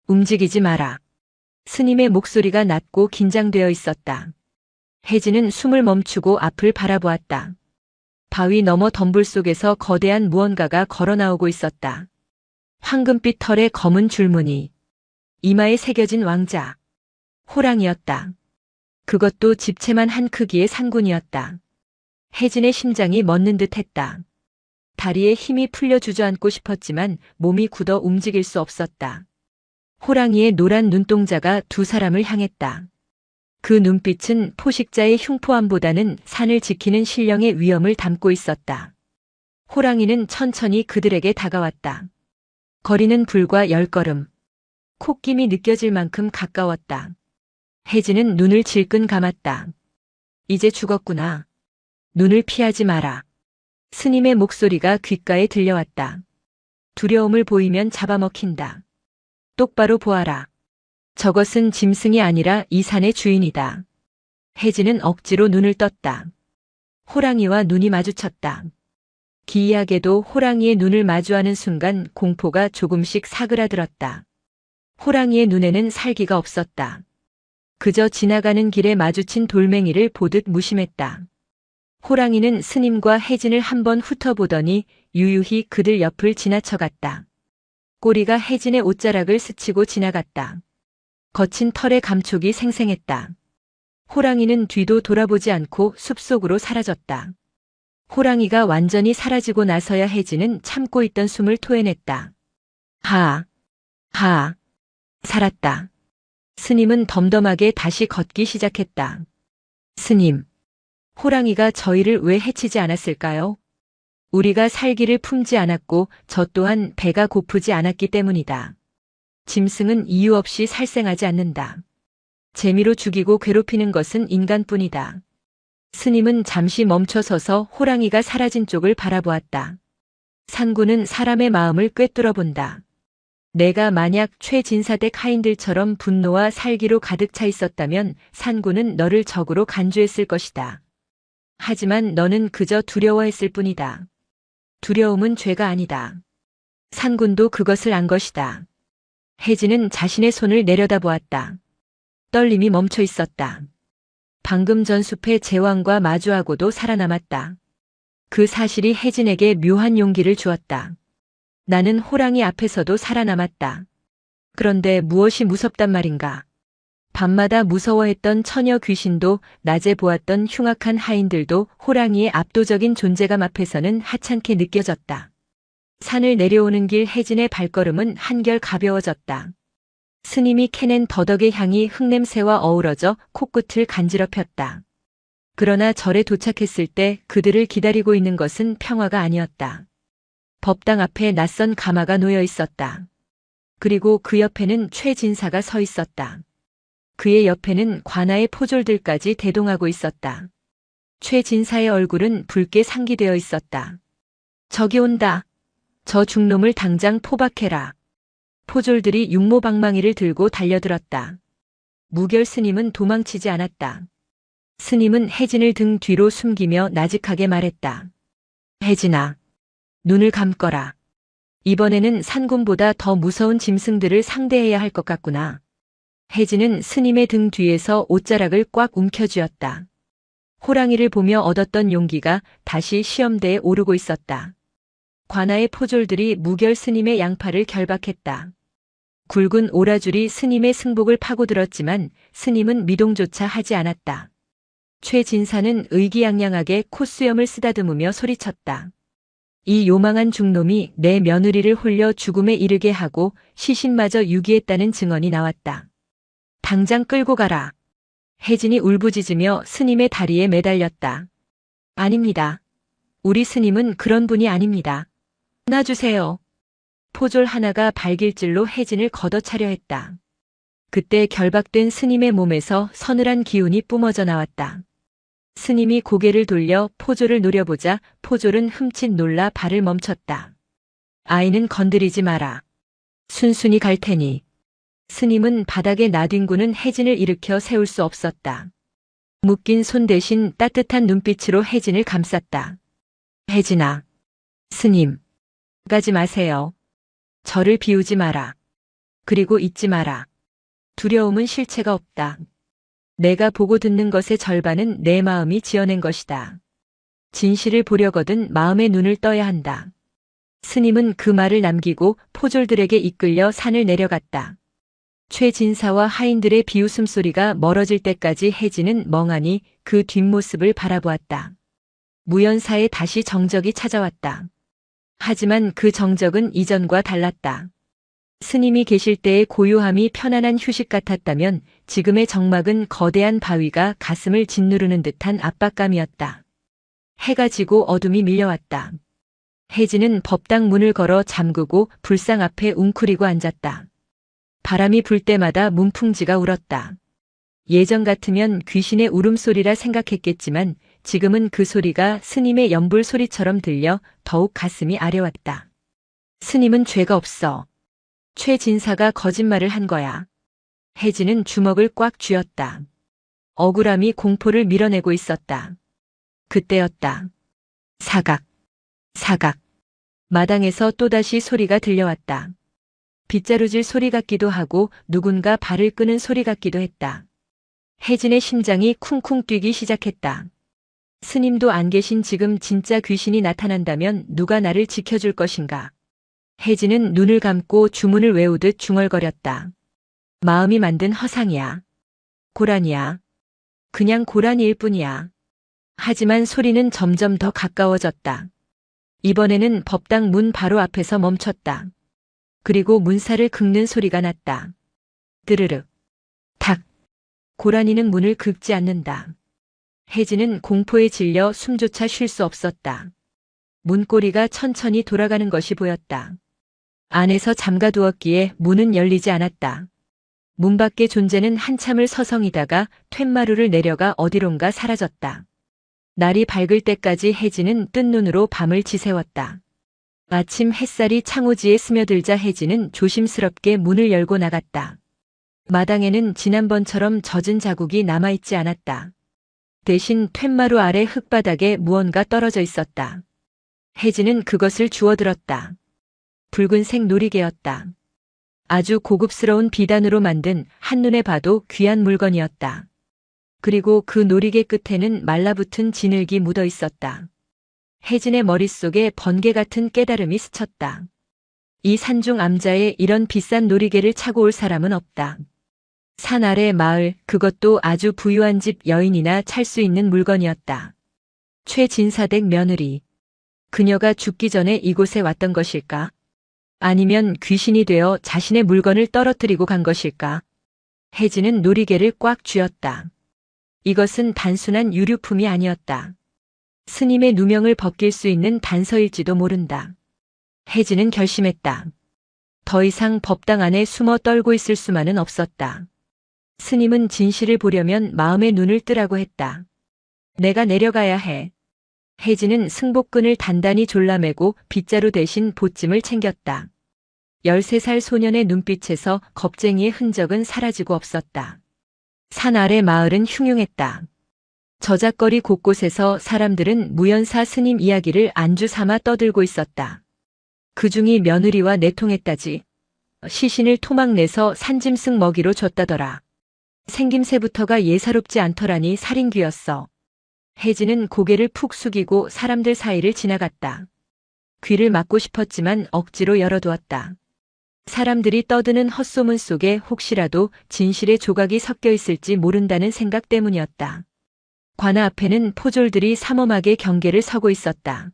움직이지 마라. 스님의 목소리가 낮고 긴장되어 있었다. 혜진은 숨을 멈추고 앞을 바라보았다. 바위 너머 덤불 속에서 거대한 무언가가 걸어 나오고 있었다. 황금빛 털의 검은 줄무늬. 이마에 새겨진 왕자. 호랑이였다. 그것도 집채만 한 크기의 산군이었다. 혜진의 심장이 멎는 듯 했다. 다리에 힘이 풀려 주저앉고 싶었지만 몸이 굳어 움직일 수 없었다. 호랑이의 노란 눈동자가 두 사람을 향했다. 그 눈빛은 포식자의 흉포함보다는 산을 지키는 신령의 위엄을 담고 있었다. 호랑이는 천천히 그들에게 다가왔다. 거리는 불과 10걸음. 콧김이 느껴질 만큼 가까웠다. 혜진은 눈을 질끈 감았다. 이제 죽었구나. 눈을 피하지 마라. 스님의 목소리가 귓가에 들려왔다. 두려움을 보이면 잡아먹힌다. 똑바로 보아라. 저것은 짐승이 아니라 이 산의 주인이다. 혜진은 억지로 눈을 떴다. 호랑이와 눈이 마주쳤다. 기이하게도 호랑이의 눈을 마주하는 순간 공포가 조금씩 사그라들었다. 호랑이의 눈에는 살기가 없었다. 그저 지나가는 길에 마주친 돌멩이를 보듯 무심했다. 호랑이는 스님과 혜진을 한번 훑어보더니 유유히 그들 옆을 지나쳐갔다. 꼬리가 혜진의 옷자락을 스치고 지나갔다. 거친 털의 감촉이 생생했다. 호랑이는 뒤도 돌아보지 않고 숲속으로 사라졌다. 호랑이가 완전히 사라지고 나서야 혜진은 참고 있던 숨을 토해냈다. 살았다. 스님은 덤덤하게 다시 걷기 시작했다. 스님, 호랑이가 저희를 왜 해치지 않았을까요? 우리가 살기를 품지 않았고 저 또한 배가 고프지 않았기 때문이다. 짐승은 이유 없이 살생하지 않는다. 재미로 죽이고 괴롭히는 것은 인간뿐이다. 스님은 잠시 멈춰서서 호랑이가 사라진 쪽을 바라보았다. 산군은 사람의 마음을 꿰뚫어 본다. 내가 만약 최진사댁 하인들처럼 분노와 살기로 가득 차 있었다면 산군은 너를 적으로 간주했을 것이다. 하지만 너는 그저 두려워했을 뿐이다. 두려움은 죄가 아니다. 산군도 그것을 안 것이다. 혜진은 자신의 손을 내려다보았다. 떨림이 멈춰 있었다. 방금 전 숲의 제왕과 마주하고도 살아남았다. 그 사실이 혜진에게 묘한 용기를 주었다. 나는 호랑이 앞에서도 살아남았다. 그런데 무엇이 무섭단 말인가? 밤마다 무서워했던 처녀 귀신도 낮에 보았던 흉악한 하인들도 호랑이의 압도적인 존재감 앞에서는 하찮게 느껴졌다. 산을 내려오는 길 혜진의 발걸음은 한결 가벼워졌다. 스님이 캐낸 더덕의 향이 흙냄새와 어우러져 코끝을 간지럽혔다. 그러나 절에 도착했을 때 그들을 기다리고 있는 것은 평화가 아니었다. 법당 앞에 낯선 가마가 놓여 있었다. 그리고 그 옆에는 최진사가 서 있었다. 그의 옆에는 관아의 포졸들까지 대동하고 있었다. 최진사의 얼굴은 붉게 상기되어 있었다. 저기 온다. 저 중놈을 당장 포박해라. 포졸들이 육모방망이를 들고 달려들었다. 무결 스님은 도망치지 않았다. 스님은 혜진을 등 뒤로 숨기며 나직하게 말했다. 혜진아, 눈을 감거라. 이번에는 산군보다 더 무서운 짐승들을 상대해야 할 것 같구나. 혜진은 스님의 등 뒤에서 옷자락을 꽉 움켜쥐었다. 호랑이를 보며 얻었던 용기가 다시 시험대에 오르고 있었다. 관아의 포졸들이 무결 스님의 양팔을 결박했다. 굵은 오라줄이 스님의 승복을 파고들었지만 스님은 미동조차 하지 않았다. 최진사는 의기양양하게 콧수염을 쓰다듬으며 소리쳤다. 이 요망한 중놈이 내 며느리를 홀려 죽음에 이르게 하고 시신마저 유기했다는 증언이 나왔다. 당장 끌고 가라. 혜진이 울부짖으며 스님의 다리에 매달렸다. 아닙니다. 우리 스님은 그런 분이 아닙니다. 놔주세요. 포졸 하나가 발길질로 혜진을 걷어차려 했다. 그때 결박된 스님의 몸에서 서늘한 기운이 뿜어져 나왔다. 스님이 고개를 돌려 포졸을 노려보자 포졸은 흠칫 놀라 발을 멈췄다. 아이는 건드리지 마라. 순순히 갈 테니. 스님은 바닥에 나뒹구는 혜진을 일으켜 세울 수 없었다. 묶인 손 대신 따뜻한 눈빛으로 혜진을 감쌌다. 혜진아. 스님. 가지 마세요. 저를 비우지 마라. 그리고 잊지 마라. 두려움은 실체가 없다. 내가 보고 듣는 것의 절반은 내 마음이 지어낸 것이다. 진실을 보려거든 마음의 눈을 떠야 한다. 스님은 그 말을 남기고 포졸들에게 이끌려 산을 내려갔다. 최진사와 하인들의 비웃음 소리가 멀어질 때까지 혜진은 멍하니 그 뒷모습을 바라보았다. 무연사에 다시 정적이 찾아왔다. 하지만 그 정적은 이전과 달랐다. 스님이 계실 때의 고요함이 편안한 휴식 같았다면 지금의 적막은 거대한 바위가 가슴을 짓누르는 듯한 압박감이었다. 해가 지고 어둠이 밀려왔다. 혜진은 법당 문을 걸어 잠그고 불상 앞에 웅크리고 앉았다. 바람이 불 때마다 문풍지가 울었다. 예전 같으면 귀신의 울음소리라 생각했겠지만 지금은 그 소리가 스님의 연불 소리처럼 들려 더욱 가슴이 아려왔다. 스님은 죄가 없어. 최진사가 거짓말을 한 거야. 혜진은 주먹을 꽉 쥐었다. 억울함이 공포를 밀어내고 있었다. 그때였다. 사각, 사각. 마당에서 또다시 소리가 들려왔다. 빗자루질 소리 같기도 하고 누군가 발을 끄는 소리 같기도 했다. 혜진의 심장이 쿵쿵 뛰기 시작했다. 스님도 안 계신 지금 진짜 귀신이 나타난다면 누가 나를 지켜줄 것인가. 혜진은 눈을 감고 주문을 외우듯 중얼거렸다. 마음이 만든 허상이야. 고란이야. 그냥 고란이일 뿐이야. 하지만 소리는 점점 더 가까워졌다. 이번에는 법당 문 바로 앞에서 멈췄다. 그리고 문살을 긁는 소리가 났다. 드르륵. 탁. 고란이는 문을 긁지 않는다. 혜진은 공포에 질려 숨조차 쉴 수 없었다. 문고리가 천천히 돌아가는 것이 보였다. 안에서 잠가두었기에 문은 열리지 않았다. 문 밖의 존재는 한참을 서성이다가 툇마루를 내려가 어디론가 사라졌다. 날이 밝을 때까지 혜진은 뜬 눈으로 밤을 지새웠다. 아침 햇살이 창호지에 스며들자 혜진은 조심스럽게 문을 열고 나갔다. 마당에는 지난번처럼 젖은 자국이 남아있지 않았다. 대신 툇마루 아래 흙바닥에 무언가 떨어져 있었다. 혜진은 그것을 주워들었다. 붉은색 놀이개였다. 아주 고급스러운 비단으로 만든 한눈에 봐도 귀한 물건이었다. 그리고 그 놀이개 끝에는 말라붙은 진흙이 묻어 있었다. 혜진의 머릿속에 번개 같은 깨달음이 스쳤다. 이 산중 암자에 이런 비싼 놀이개를 차고 올 사람은 없다. 산 아래 마을, 그것도 아주 부유한 집 여인이나 찰 수 있는 물건이었다. 최진사댁 며느리. 그녀가 죽기 전에 이곳에 왔던 것일까? 아니면 귀신이 되어 자신의 물건을 떨어뜨리고 간 것일까? 혜진은 놀이개를 꽉 쥐었다. 이것은 단순한 유류품이 아니었다. 스님의 누명을 벗길 수 있는 단서일지도 모른다. 혜진은 결심했다. 더 이상 법당 안에 숨어 떨고 있을 수만은 없었다. 스님은 진실을 보려면 마음의 눈을 뜨라고 했다. 내가 내려가야 해. 혜진은 승복근을 단단히 졸라매고 빗자루 대신 보찜을 챙겼다. 13살 소년의 눈빛에서 겁쟁이의 흔적은 사라지고 없었다. 산 아래 마을은 흉흉했다. 저작거리 곳곳에서 사람들은 무연사 스님 이야기를 안주 삼아 떠들고 있었다. 그중이 며느리와 내통했다지. 시신을 토막내서 산짐승 먹이로 줬다더라. 생김새부터가 예사롭지 않더라니 살인귀였어. 혜진은 고개를 푹 숙이고 사람들 사이를 지나갔다. 귀를 막고 싶었지만 억지로 열어두었다. 사람들이 떠드는 헛소문 속에 혹시라도 진실의 조각이 섞여 있을지 모른다는 생각 때문이었다. 관아 앞에는 포졸들이 삼엄하게 경계를 서고 있었다.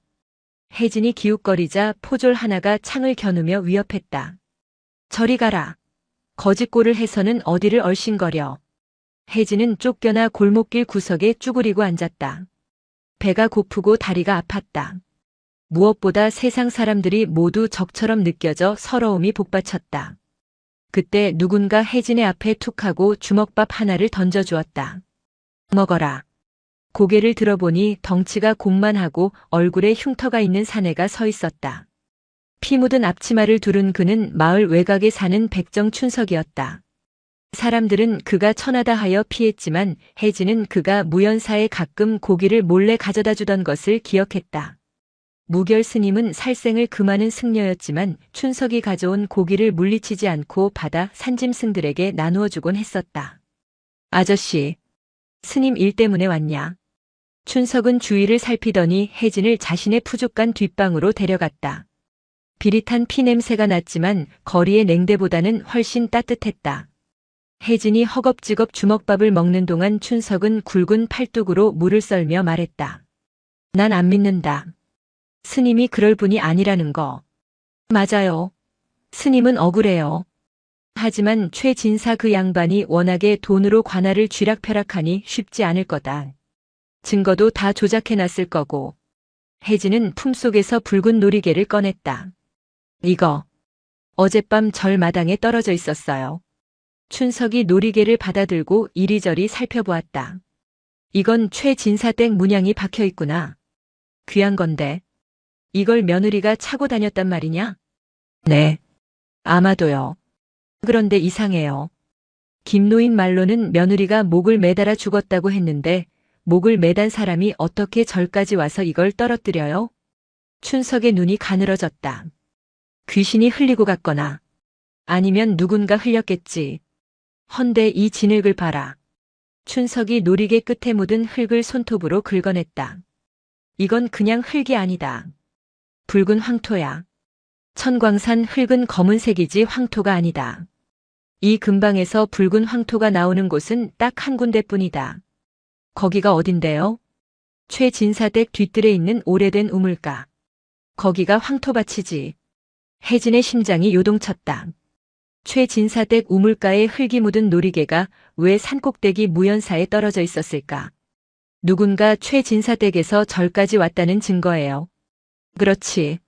혜진이 기웃거리자 포졸 하나가 창을 겨누며 위협했다. 저리 가라. 거짓골을 해서는 어디를 얼씬거려. 혜진은 쫓겨나 골목길 구석에 쭈그리고 앉았다. 배가 고프고 다리가 아팠다. 무엇보다 세상 사람들이 모두 적처럼 느껴져 서러움이 복받쳤다. 그때 누군가 혜진의 앞에 툭 하고 주먹밥 하나를 던져주었다. 먹어라. 고개를 들어보니 덩치가 공만하고 얼굴에 흉터가 있는 사내가 서 있었다. 피 묻은 앞치마를 두른 그는 마을 외곽에 사는 백정 춘석이었다. 사람들은 그가 천하다 하여 피했지만 혜진은 그가 무연사에 가끔 고기를 몰래 가져다 주던 것을 기억했다. 무결 스님은 살생을 금하는 승려였지만 춘석이 가져온 고기를 물리치지 않고 받아 산짐승들에게 나누어 주곤 했었다. 아저씨, 스님 일 때문에 왔냐? 춘석은 주위를 살피더니 혜진을 자신의 푸죽간 뒷방으로 데려갔다. 비릿한 피 냄새가 났지만 거리의 냉대보다는 훨씬 따뜻했다. 혜진이 허겁지겁 주먹밥을 먹는 동안 춘석은 굵은 팔뚝으로 물을 썰며 말했다. 난 안 믿는다. 스님이 그럴 분이 아니라는 거. 맞아요. 스님은 억울해요. 하지만 최진사 그 양반이 워낙에 돈으로 관할을 쥐락펴락하니 쉽지 않을 거다. 증거도 다 조작해놨을 거고. 혜진은 품속에서 붉은 놀이개를 꺼냈다. 이거. 어젯밤 절마당에 떨어져 있었어요. 춘석이 놀이개를 받아들고 이리저리 살펴보았다. 이건 최진사댁 문양이 박혀 있구나. 귀한 건데. 이걸 며느리가 차고 다녔단 말이냐? 네. 아마도요. 그런데 이상해요. 김노인 말로는 며느리가 목을 매달아 죽었다고 했는데 목을 매단 사람이 어떻게 절까지 와서 이걸 떨어뜨려요? 춘석의 눈이 가늘어졌다. 귀신이 흘리고 갔거나 아니면 누군가 흘렸겠지. 헌데 이 진흙을 봐라. 춘석이 놀이개 끝에 묻은 흙을 손톱으로 긁어냈다. 이건 그냥 흙이 아니다. 붉은 황토야. 천광산 흙은 검은색이지 황토가 아니다. 이 근방에서 붉은 황토가 나오는 곳은 딱 한 군데뿐이다. 거기가 어딘데요? 최진사댁 뒤뜰에 있는 오래된 우물가. 거기가 황토밭이지. 혜진의 심장이 요동쳤다. 최진사댁 우물가에 흙이 묻은 놀이개가 왜 산꼭대기 무연사에 떨어져 있었을까? 누군가 최진사댁에서 절까지 왔다는 증거예요. 그렇지.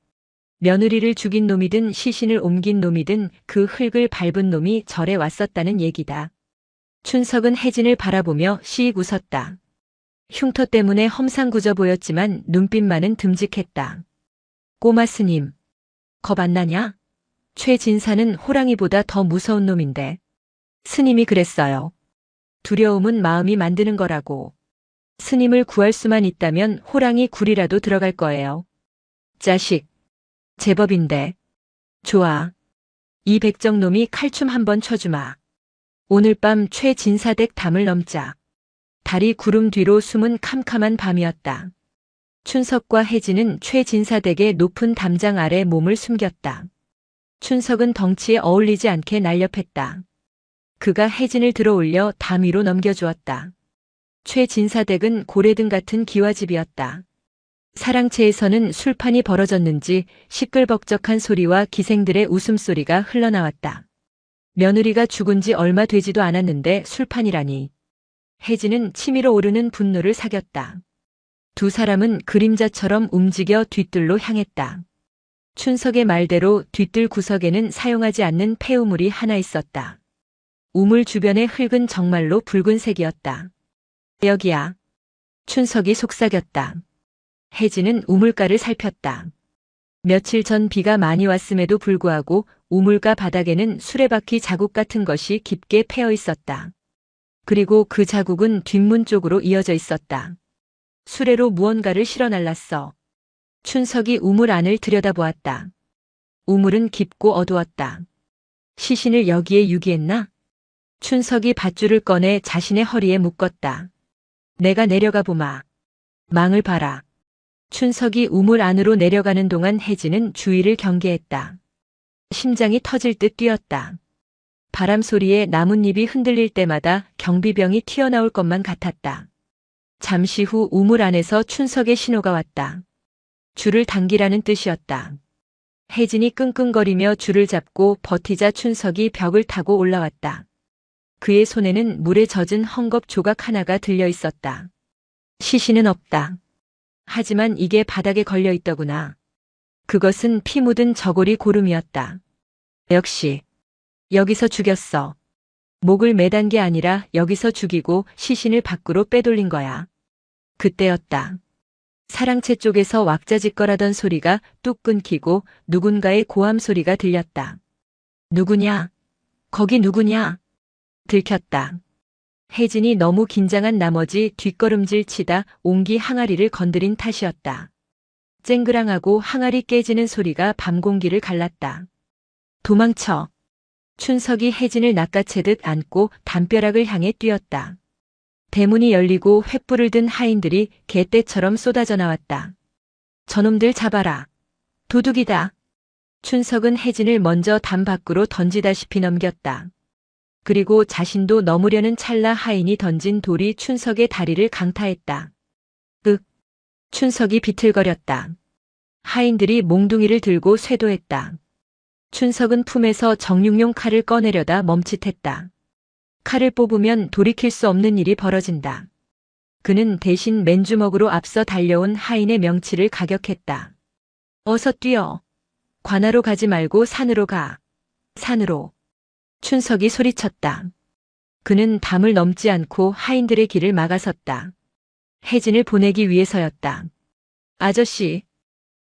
며느리를 죽인 놈이든 시신을 옮긴 놈이든 그 흙을 밟은 놈이 절에 왔었다는 얘기다. 춘석은 혜진을 바라보며 씩 웃었다. 흉터 때문에 험상궂어 보였지만 눈빛만은 듬직했다. 꼬마 스님, 겁 안 나냐? 최진사는 호랑이보다 더 무서운 놈인데. 스님이 그랬어요. 두려움은 마음이 만드는 거라고. 스님을 구할 수만 있다면 호랑이 굴이라도 들어갈 거예요. 자식. 제법인데. 좋아. 이 백정놈이 칼춤 한번 쳐주마. 오늘 밤 최진사댁 담을 넘자. 달이 구름 뒤로 숨은 캄캄한 밤이었다. 춘석과 혜진은 최진사댁의 높은 담장 아래 몸을 숨겼다. 춘석은 덩치에 어울리지 않게 날렵했다. 그가 혜진을 들어올려 담 위로 넘겨주었다. 최진사댁은 고래등 같은 기와집이었다. 사랑채에서는 술판이 벌어졌는지 시끌벅적한 소리와 기생들의 웃음소리가 흘러나왔다. 며느리가 죽은 지 얼마 되지도 않았는데 술판이라니. 혜진은 치밀어 오르는 분노를 사겼다. 두 사람은 그림자처럼 움직여 뒤뜰로 향했다. 춘석의 말대로 뒤뜰 구석에는 사용하지 않는 폐우물이 하나 있었다. 우물 주변의 흙은 정말로 붉은색이었다. 여기야. 춘석이 속삭였다. 혜진은 우물가를 살폈다. 며칠 전 비가 많이 왔음에도 불구하고 우물가 바닥에는 수레바퀴 자국 같은 것이 깊게 패여 있었다. 그리고 그 자국은 뒷문 쪽으로 이어져 있었다. 수레로 무언가를 실어 날랐어. 춘석이 우물 안을 들여다보았다. 우물은 깊고 어두웠다. 시신을 여기에 유기했나? 춘석이 밧줄을 꺼내 자신의 허리에 묶었다. 내가 내려가 보마. 망을 봐라. 춘석이 우물 안으로 내려가는 동안 혜진은 주위를 경계했다. 심장이 터질 듯 뛰었다. 바람 소리에 나뭇잎이 흔들릴 때마다 경비병이 튀어나올 것만 같았다. 잠시 후 우물 안에서 춘석의 신호가 왔다. 줄을 당기라는 뜻이었다. 혜진이 끙끙거리며 줄을 잡고 버티자 춘석이 벽을 타고 올라왔다. 그의 손에는 물에 젖은 헝겊 조각 하나가 들려 있었다. 시신은 없다. 하지만 이게 바닥에 걸려 있더구나. 그것은 피 묻은 저고리 고름이었다. 역시 여기서 죽였어. 목을 매단 게 아니라 여기서 죽이고 시신을 밖으로 빼돌린 거야. 그때였다. 사랑채 쪽에서 왁자지껄하던 소리가 뚝 끊기고 누군가의 고함 소리가 들렸다. 누구냐? 거기 누구냐? 들켰다. 혜진이 너무 긴장한 나머지 뒷걸음질 치다 옹기 항아리를 건드린 탓이었다. 쨍그랑하고 항아리 깨지는 소리가 밤 공기를 갈랐다. 도망쳐. 춘석이 혜진을 낚아채듯 안고 담벼락을 향해 뛰었다. 대문이 열리고 횃불을 든 하인들이 개떼처럼 쏟아져 나왔다. 저놈들 잡아라. 도둑이다. 춘석은 혜진을 먼저 담 밖으로 던지다시피 넘겼다. 그리고 자신도 넘으려는 찰나 하인이 던진 돌이 춘석의 다리를 강타했다. 윽. 춘석이 비틀거렸다. 하인들이 몽둥이를 들고 쇄도했다. 춘석은 품에서 정육용 칼을 꺼내려다 멈칫했다. 칼을 뽑으면 돌이킬 수 없는 일이 벌어진다. 그는 대신 맨주먹으로 앞서 달려온 하인의 명치를 가격했다. 어서 뛰어. 관하로 가지 말고 산으로 가. 산으로. 춘석이 소리쳤다. 그는 담을 넘지 않고 하인들의 길을 막아섰다. 혜진을 보내기 위해서였다. 아저씨,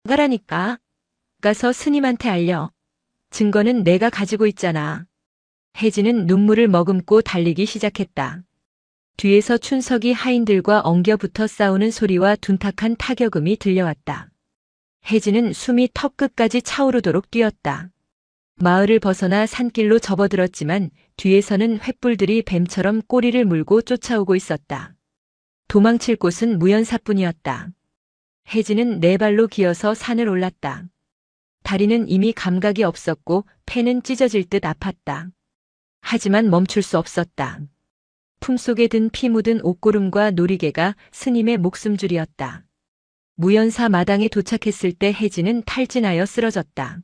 가라니까. 가서 스님한테 알려. 증거는 내가 가지고 있잖아. 혜진은 눈물을 머금고 달리기 시작했다. 뒤에서 춘석이 하인들과 엉겨붙어 싸우는 소리와 둔탁한 타격음이 들려왔다. 혜진은 숨이 턱끝까지 차오르도록 뛰었다. 마을을 벗어나 산길로 접어들었지만 뒤에서는 횃불들이 뱀처럼 꼬리를 물고 쫓아오고 있었다. 도망칠 곳은 무연사뿐이었다. 혜진은 네 발로 기어서 산을 올랐다. 다리는 이미 감각이 없었고 폐는 찢어질 듯 아팠다. 하지만 멈출 수 없었다. 품속에 든 피 묻은 옷고름과 놀이개가 스님의 목숨줄이었다. 무연사 마당에 도착했을 때 혜진은 탈진하여 쓰러졌다.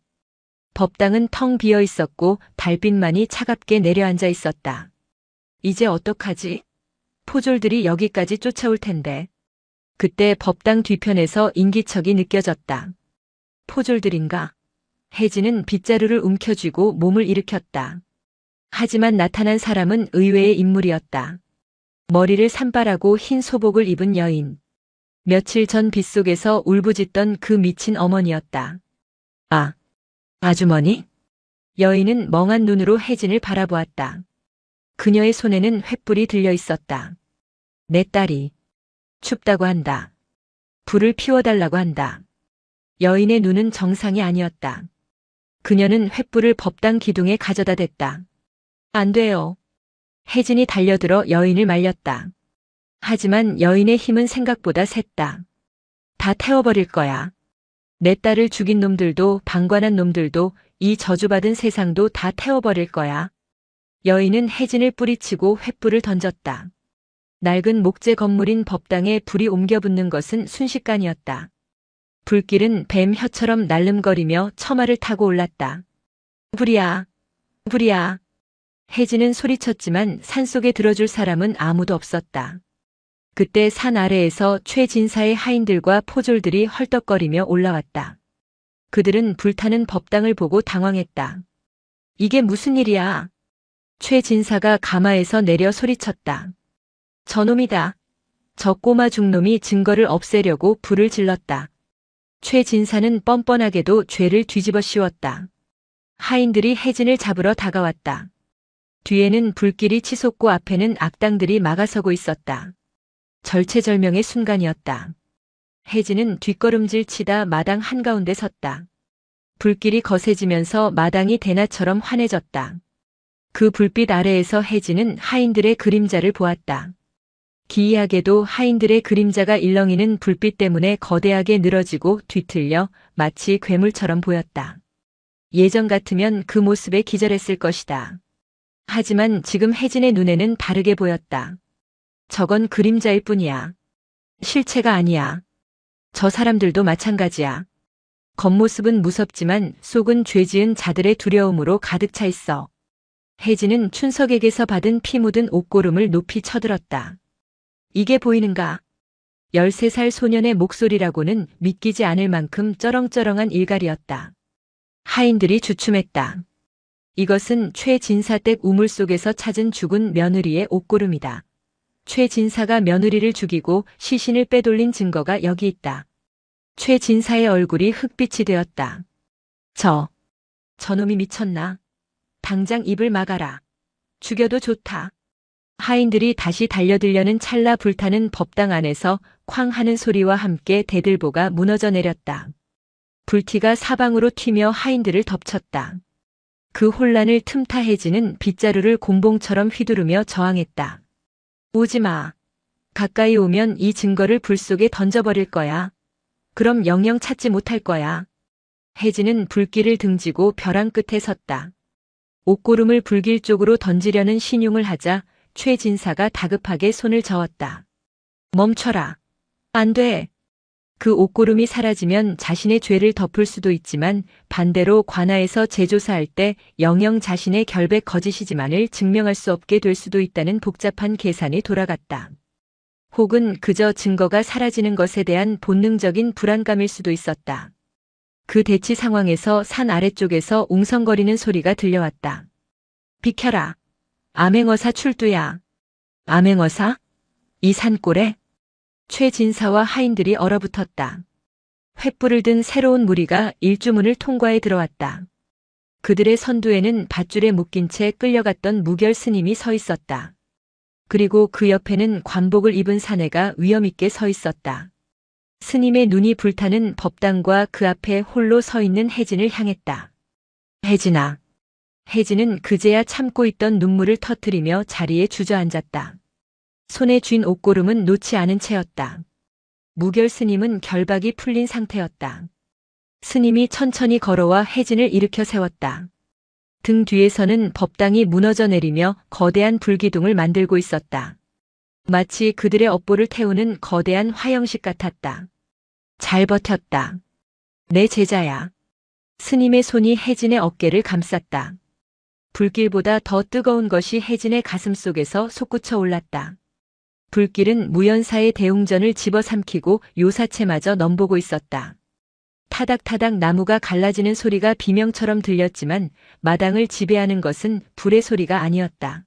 법당은 텅 비어 있었고 달빛만이 차갑게 내려앉아 있었다. 이제 어떡하지? 포졸들이 여기까지 쫓아올 텐데. 그때 법당 뒤편에서 인기척이 느껴졌다. 포졸들인가? 혜진은 빗자루를 움켜쥐고 몸을 일으켰다. 하지만 나타난 사람은 의외의 인물이었다. 머리를 산발하고 흰 소복을 입은 여인. 며칠 전 빗속에서 울부짖던 그 미친 어머니였다. 아, 아주머니? 여인은 멍한 눈으로 혜진을 바라보았다. 그녀의 손에는 횃불이 들려 있었다. 내 딸이 춥다고 한다. 불을 피워달라고 한다. 여인의 눈은 정상이 아니었다. 그녀는 횃불을 법당 기둥에 가져다 댔다. 안 돼요. 혜진이 달려들어 여인을 말렸다. 하지만 여인의 힘은 생각보다 셌다. 다 태워버릴 거야. 내 딸을 죽인 놈들도 방관한 놈들도 이 저주받은 세상도 다 태워버릴 거야. 여인은 혜진을 뿌리치고 횃불을 던졌다. 낡은 목재 건물인 법당에 불이 옮겨붙는 것은 순식간이었다. 불길은 뱀 혀처럼 날름거리며 처마를 타고 올랐다. 불이야, 불이야. 혜진은 소리쳤지만 산속에 들어줄 사람은 아무도 없었다. 그때 산 아래에서 최진사의 하인들과 포졸들이 헐떡거리며 올라왔다. 그들은 불타는 법당을 보고 당황했다. 이게 무슨 일이야? 최진사가 가마에서 내려 소리쳤다. 저놈이다. 저 꼬마 중놈이 증거를 없애려고 불을 질렀다. 최진사는 뻔뻔하게도 죄를 뒤집어 씌웠다. 하인들이 혜진을 잡으러 다가왔다. 뒤에는 불길이 치솟고 앞에는 악당들이 막아서고 있었다. 절체절명의 순간이었다. 혜진은 뒷걸음질 치다 마당 한가운데 섰다. 불길이 거세지면서 마당이 대낮처럼 환해졌다. 그 불빛 아래에서 혜진은 하인들의 그림자를 보았다. 기이하게도 하인들의 그림자가 일렁이는 불빛 때문에 거대하게 늘어지고 뒤틀려 마치 괴물처럼 보였다. 예전 같으면 그 모습에 기절했을 것이다. 하지만 지금 혜진의 눈에는 다르게 보였다. 저건 그림자일 뿐이야. 실체가 아니야. 저 사람들도 마찬가지야. 겉모습은 무섭지만 속은 죄지은 자들의 두려움으로 가득 차 있어. 혜진은 춘석에게서 받은 피 묻은 옷고름을 높이 쳐들었다. 이게 보이는가? 13살 소년의 목소리라고는 믿기지 않을 만큼 쩌렁쩌렁한 일갈이었다. 하인들이 주춤했다. 이것은 최진사댁 우물 속에서 찾은 죽은 며느리의 옷고름이다. 최 진사가 며느리를 죽이고 시신을 빼돌린 증거가 여기 있다. 최 진사의 얼굴이 흑빛이 되었다. 저놈이 미쳤나? 당장 입을 막아라. 죽여도 좋다. 하인들이 다시 달려들려는 찰나 불타는 법당 안에서 쾅 하는 소리와 함께 대들보가 무너져 내렸다. 불티가 사방으로 튀며 하인들을 덮쳤다. 그 혼란을 틈타 혜진은 빗자루를 곤봉처럼 휘두르며 저항했다. 오지마. 가까이 오면 이 증거를 불 속에 던져버릴 거야. 그럼 영영 찾지 못할 거야. 혜진은 불길을 등지고 벼랑 끝에 섰다. 옷고름을 불길 쪽으로 던지려는 신용을 하자 최 진사가 다급하게 손을 저었다. 멈춰라. 안 돼. 그 옷고름이 사라지면 자신의 죄를 덮을 수도 있지만 반대로 관아에서 재조사할 때 영영 자신의 결백 거짓이지만을 증명할 수 없게 될 수도 있다는 복잡한 계산이 돌아갔다. 혹은 그저 증거가 사라지는 것에 대한 본능적인 불안감일 수도 있었다. 그 대치 상황에서 산 아래쪽에서 웅성거리는 소리가 들려왔다. 비켜라. 암행어사 출두야. 암행어사? 이 산골에? 최 진사와 하인들이 얼어붙었다. 횃불을 든 새로운 무리가 일주문을 통과해 들어왔다. 그들의 선두에는 밧줄에 묶인 채 끌려갔던 무결 스님이 서 있었다. 그리고 그 옆에는 관복을 입은 사내가 위엄있게 서 있었다. 스님의 눈이 불타는 법당과 그 앞에 홀로 서 있는 혜진을 향했다. 혜진아. 혜진은 그제야 참고 있던 눈물을 터뜨리며 자리에 주저앉았다. 손에 쥔 옷고름은 놓지 않은 채였다. 무결 스님은 결박이 풀린 상태였다. 스님이 천천히 걸어와 혜진을 일으켜 세웠다. 등 뒤에서는 법당이 무너져 내리며 거대한 불기둥을 만들고 있었다. 마치 그들의 업보를 태우는 거대한 화형식 같았다. 잘 버텼다. 내 제자야. 스님의 손이 혜진의 어깨를 감쌌다. 불길보다 더 뜨거운 것이 혜진의 가슴 속에서 솟구쳐 올랐다. 불길은 무연사의 대웅전을 집어삼키고 요사체마저 넘보고 있었다. 타닥타닥 나무가 갈라지는 소리가 비명처럼 들렸지만 마당을 지배하는 것은 불의 소리가 아니었다.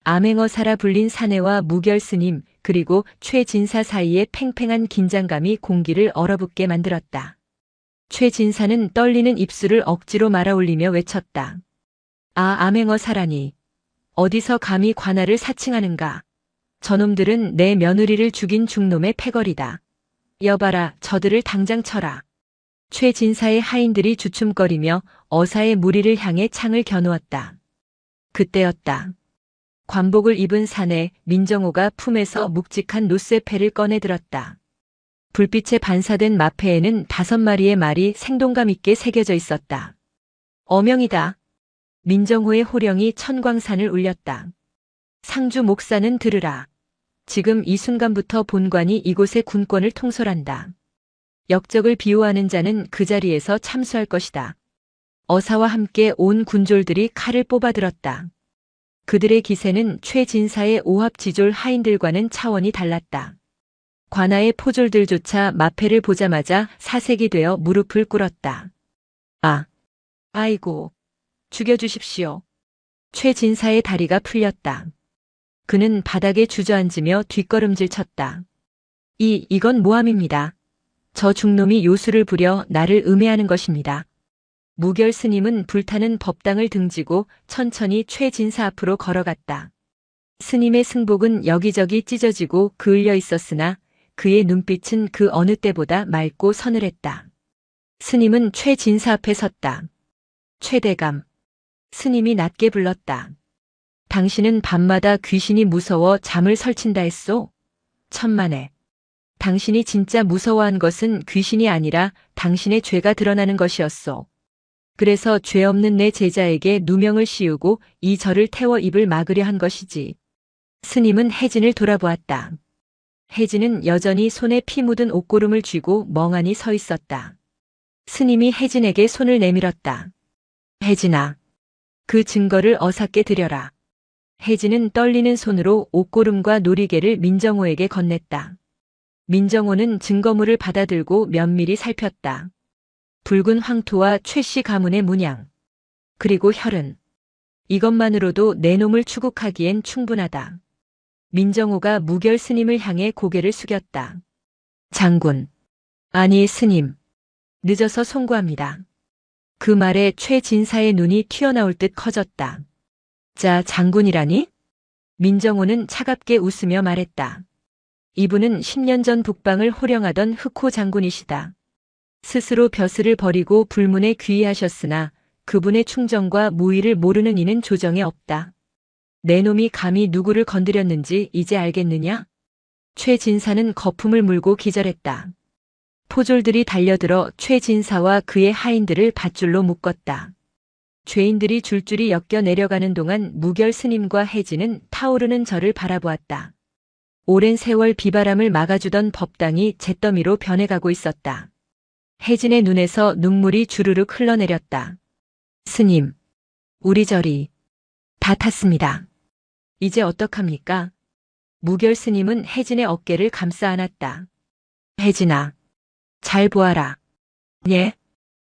암행어사라 불린 사내와 무결 스님 그리고 최 진사 사이의 팽팽한 긴장감이 공기를 얼어붙게 만들었다. 최 진사는 떨리는 입술을 억지로 말아올리며 외쳤다. 암행어사라니. 어디서 감히 관아를 사칭하는가. 저놈들은 내 며느리를 죽인 중놈의 패거리다. 여봐라, 저들을 당장 쳐라. 최 진사의 하인들이 주춤거리며 어사의 무리를 향해 창을 겨누었다. 그때였다. 관복을 입은 사내 민정호가 품에서 묵직한 노쇠패를 꺼내 들었다. 불빛에 반사된 마패에는 5마리의 말이 생동감 있게 새겨져 있었다. 어명이다. 민정호의 호령이 천광산을 울렸다. 상주 목사는 들으라. 지금 이 순간부터 본관이 이곳의 군권을 통솔한다. 역적을 비호하는 자는 그 자리에서 참수할 것이다. 어사와 함께 온 군졸들이 칼을 뽑아들었다. 그들의 기세는 최 진사의 오합지졸 하인들과는 차원이 달랐다. 관아의 포졸들조차 마패를 보자마자 사색이 되어 무릎을 꿇었다. 아이고, 죽여주십시오. 최 진사의 다리가 풀렸다. 그는 바닥에 주저앉으며 뒷걸음질 쳤다. 이건 모함입니다. 저 중놈이 요술을 부려 나를 음해하는 것입니다. 무결 스님은 불타는 법당을 등지고 천천히 최 진사 앞으로 걸어갔다. 스님의 승복은 여기저기 찢어지고 그을려 있었으나 그의 눈빛은 그 어느 때보다 맑고 서늘했다. 스님은 최 진사 앞에 섰다. 최대감. 스님이 낮게 불렀다. 당신은 밤마다 귀신이 무서워 잠을 설친다 했소? 천만에. 당신이 진짜 무서워한 것은 귀신이 아니라 당신의 죄가 드러나는 것이었소. 그래서 죄 없는 내 제자에게 누명을 씌우고 이 절을 태워 입을 막으려 한 것이지. 스님은 혜진을 돌아보았다. 혜진은 여전히 손에 피 묻은 옷고름을 쥐고 멍하니 서 있었다. 스님이 혜진에게 손을 내밀었다. 혜진아, 그 증거를 어사께 드려라. 혜진은 떨리는 손으로 옷고름과 놀이개를 민정호에게 건넸다. 민정호는 증거물을 받아들고 면밀히 살폈다. 붉은 황토와 최씨 가문의 문양, 그리고 혈흔. 이것만으로도 내 놈을 추국하기엔 충분하다. 민정호가 무결 스님을 향해 고개를 숙였다. 장군. 아니 스님. 늦어서 송구합니다. 그 말에 최진사의 눈이 튀어나올 듯 커졌다. 자, 장군이라니? 민정호는 차갑게 웃으며 말했다. 이분은 10년 전 북방을 호령하던 흑호 장군이시다. 스스로 벼슬을 버리고 불문에 귀의하셨으나 그분의 충정과 무의를 모르는 이는 조정에 없다. 내 놈이 감히 누구를 건드렸는지 이제 알겠느냐? 최진사는 거품을 물고 기절했다. 포졸들이 달려들어 최진사와 그의 하인들을 밧줄로 묶었다. 죄인들이 줄줄이 엮여 내려가는 동안 무결 스님과 혜진은 타오르는 저를 바라보았다. 오랜 세월 비바람을 막아주던 법당이 잿더미로 변해가고 있었다. 혜진의 눈에서 눈물이 주르륵 흘러내렸다. 스님, 우리 절이 다 탔습니다. 이제 어떡합니까? 무결 스님은 혜진의 어깨를 감싸 안았다. 혜진아, 잘 보아라. 예?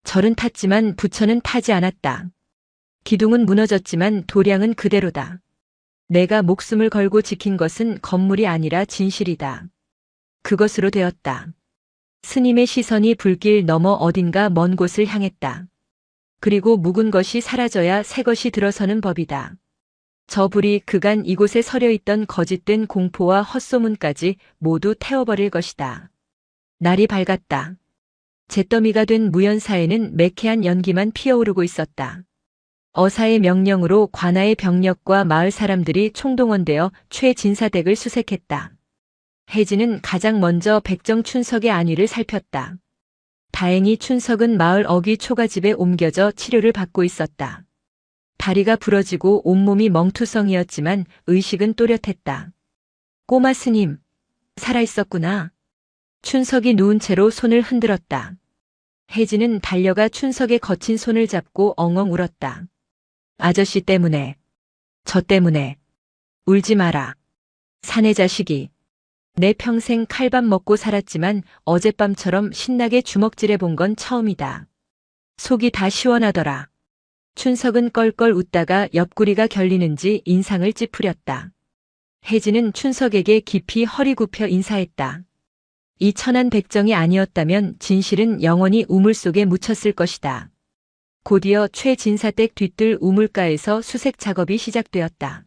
절은 탔지만 부처는 타지 않았다. 기둥은 무너졌지만 도량은 그대로다. 내가 목숨을 걸고 지킨 것은 건물이 아니라 진실이다. 그것으로 되었다. 스님의 시선이 불길 넘어 어딘가 먼 곳을 향했다. 그리고 묵은 것이 사라져야 새 것이 들어서는 법이다. 저 불이 그간 이곳에 서려 있던 거짓된 공포와 헛소문까지 모두 태워버릴 것이다. 날이 밝았다. 잿더미가 된 무연사에는 매캐한 연기만 피어오르고 있었다. 어사의 명령으로 관아의 병력과 마을 사람들이 총동원되어 최진사댁을 수색했다. 혜진은 가장 먼저 백정 춘석의 안위를 살폈다. 다행히 춘석은 마을 어귀 초가집에 옮겨져 치료를 받고 있었다. 다리가 부러지고 온몸이 멍투성이었지만 의식은 또렷했다. 꼬마 스님, 살아있었구나. 춘석이 누운 채로 손을 흔들었다. 혜진은 달려가 춘석의 거친 손을 잡고 엉엉 울었다. 아저씨 때문에, 저 때문에, 울지 마라. 사내 자식이. 내 평생 칼밥 먹고 살았지만 어젯밤처럼 신나게 주먹질해 본 건 처음이다. 속이 다 시원하더라. 춘석은 껄껄 웃다가 옆구리가 결리는지 인상을 찌푸렸다. 혜진은 춘석에게 깊이 허리 굽혀 인사했다. 이 천한 백정이 아니었다면 진실은 영원히 우물 속에 묻혔을 것이다. 곧이어 최진사댁 뒤뜰 우물가에서 수색 작업이 시작되었다.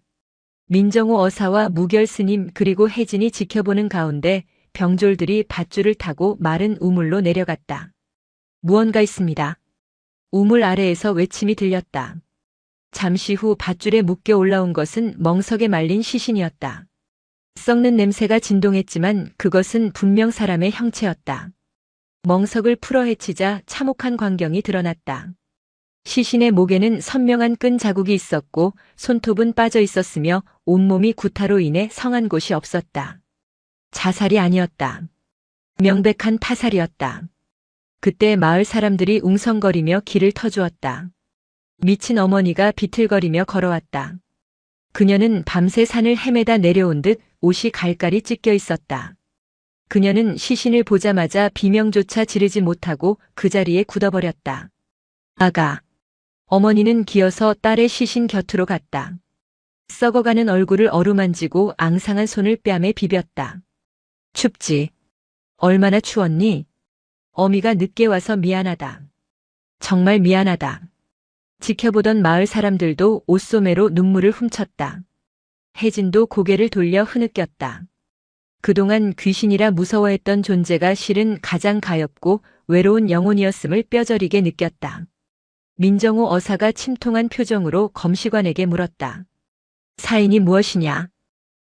민정호 어사와 무결 스님 그리고 혜진이 지켜보는 가운데 병졸들이 밧줄을 타고 마른 우물로 내려갔다. 무언가 있습니다. 우물 아래에서 외침이 들렸다. 잠시 후 밧줄에 묶여 올라온 것은 멍석에 말린 시신이었다. 썩는 냄새가 진동했지만 그것은 분명 사람의 형체였다. 멍석을 풀어 헤치자 참혹한 광경이 드러났다. 시신의 목에는 선명한 끈 자국이 있었고 손톱은 빠져 있었으며 온몸이 구타로 인해 성한 곳이 없었다. 자살이 아니었다. 명백한 타살이었다. 그때 마을 사람들이 웅성거리며 길을 터주었다. 미친 어머니가 비틀거리며 걸어왔다. 그녀는 밤새 산을 헤매다 내려온 듯 옷이 갈갈이 찢겨 있었다. 그녀는 시신을 보자마자 비명조차 지르지 못하고 그 자리에 굳어버렸다. 아가. 어머니는 기어서 딸의 시신 곁으로 갔다. 썩어가는 얼굴을 어루만지고 앙상한 손을 뺨에 비볐다. 춥지? 얼마나 추웠니? 어미가 늦게 와서 미안하다. 정말 미안하다. 지켜보던 마을 사람들도 옷소매로 눈물을 훔쳤다. 혜진도 고개를 돌려 흐느꼈다. 그동안 귀신이라 무서워했던 존재가 실은 가장 가엾고 외로운 영혼이었음을 뼈저리게 느꼈다. 민정호 어사가 침통한 표정으로 검시관에게 물었다. 사인이 무엇이냐?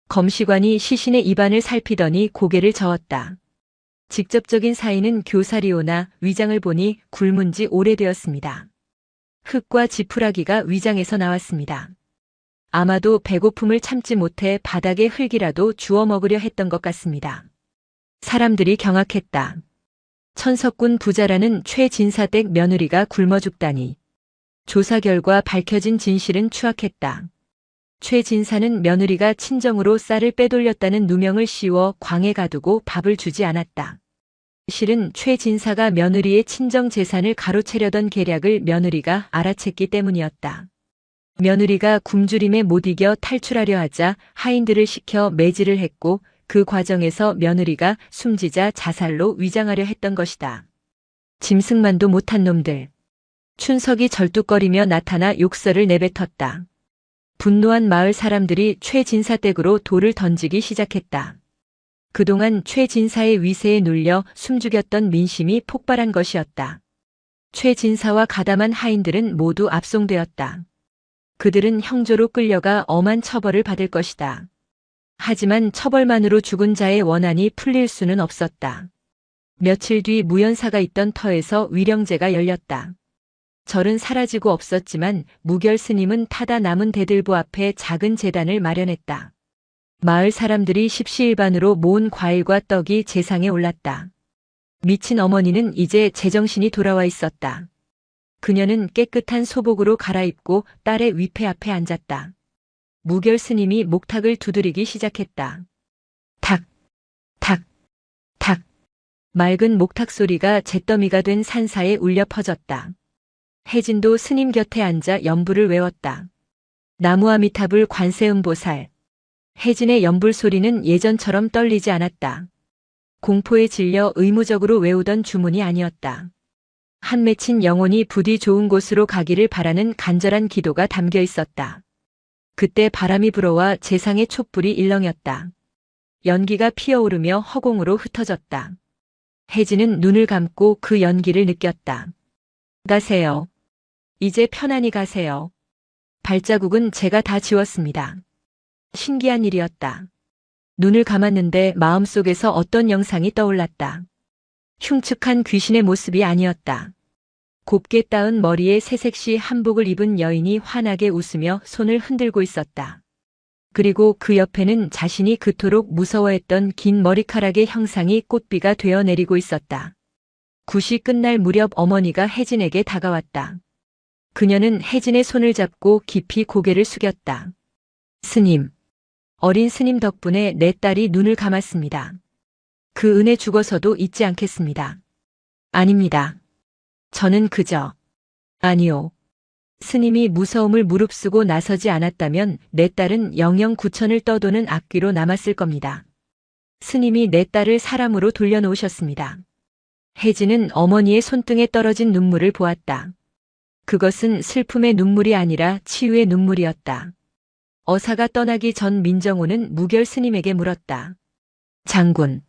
검시관이 시신의 입안을 살피더니 고개를 저었다. 직접적인 사인은 교사리오나 위장을 보니 굶은 지 오래되었습니다. 흙과 지푸라기가 위장에서 나왔습니다. 아마도 배고픔을 참지 못해 바닥에 흙이라도 주워 먹으려 했던 것 같습니다. 사람들이 경악했다. 천석군 부자라는 최진사댁 며느리가 굶어 죽다니. 조사 결과 밝혀진 진실은 추악했다. 최진사는 며느리가 친정으로 쌀을 빼돌렸다는 누명을 씌워 광에 가두고 밥을 주지 않았다. 실은 최진사가 며느리의 친정 재산을 가로채려던 계략을 며느리가 알아챘기 때문이었다. 며느리가 굶주림에 못 이겨 탈출하려 하자 하인들을 시켜 매질을 했고 그 과정에서 며느리가 숨지자 자살로 위장하려 했던 것이다. 짐승만도 못한 놈들. 춘석이 절뚝거리며 나타나 욕설을 내뱉었다. 분노한 마을 사람들이 최 진사 댁으로 돌을 던지기 시작했다. 그동안 최 진사의 위세에 눌려 숨죽였던 민심이 폭발한 것이었다. 최 진사와 가담한 하인들은 모두 압송되었다. 그들은 형조로 끌려가 엄한 처벌을 받을 것이다. 하지만 처벌만으로 죽은 자의 원한이 풀릴 수는 없었다. 며칠 뒤 무연사가 있던 터에서 위령제가 열렸다. 절은 사라지고 없었지만 무결 스님은 타다 남은 대들보 앞에 작은 제단을 마련했다. 마을 사람들이 십시일반으로 모은 과일과 떡이 제상에 올랐다. 미친 어머니는 이제 제정신이 돌아와 있었다. 그녀는 깨끗한 소복으로 갈아입고 딸의 위패 앞에 앉았다. 무결 스님이 목탁을 두드리기 시작했다. 탁, 탁, 탁. 맑은 목탁 소리가 잿더미가 된 산사에 울려 퍼졌다. 혜진도 스님 곁에 앉아 연불을 외웠다. 나무아미타불 관세음보살. 혜진의 연불 소리는 예전처럼 떨리지 않았다. 공포에 질려 의무적으로 외우던 주문이 아니었다. 한 맺힌 영혼이 부디 좋은 곳으로 가기를 바라는 간절한 기도가 담겨 있었다. 그때 바람이 불어와 제상의 촛불이 일렁였다. 연기가 피어오르며 허공으로 흩어졌다. 혜진은 눈을 감고 그 연기를 느꼈다. 가세요. 이제 편안히 가세요. 발자국은 제가 다 지웠습니다. 신기한 일이었다. 눈을 감았는데 마음속에서 어떤 영상이 떠올랐다. 흉측한 귀신의 모습이 아니었다. 곱게 따은 머리에 새색시 한복을 입은 여인이 환하게 웃으며 손을 흔들고 있었다. 그리고 그 옆에는 자신이 그토록 무서워했던 긴 머리카락의 형상이 꽃비가 되어 내리고 있었다. 굿이 끝날 무렵 어머니가 혜진에게 다가왔다. 그녀는 혜진의 손을 잡고 깊이 고개를 숙였다. 스님, 어린 스님 덕분에 내 딸이 눈을 감았습니다. 그 은혜 죽어서도 잊지 않겠습니다. 아닙니다. 저는 그저, 아니요. 스님이 무서움을 무릅쓰고 나서지 않았다면 내 딸은 영영 구천을 떠도는 악귀로 남았을 겁니다. 스님이 내 딸을 사람으로 돌려놓으셨습니다. 혜진은 어머니의 손등에 떨어진 눈물을 보았다. 그것은 슬픔의 눈물이 아니라 치유의 눈물이었다. 어사가 떠나기 전 민정호는 무결 스님에게 물었다. 장군,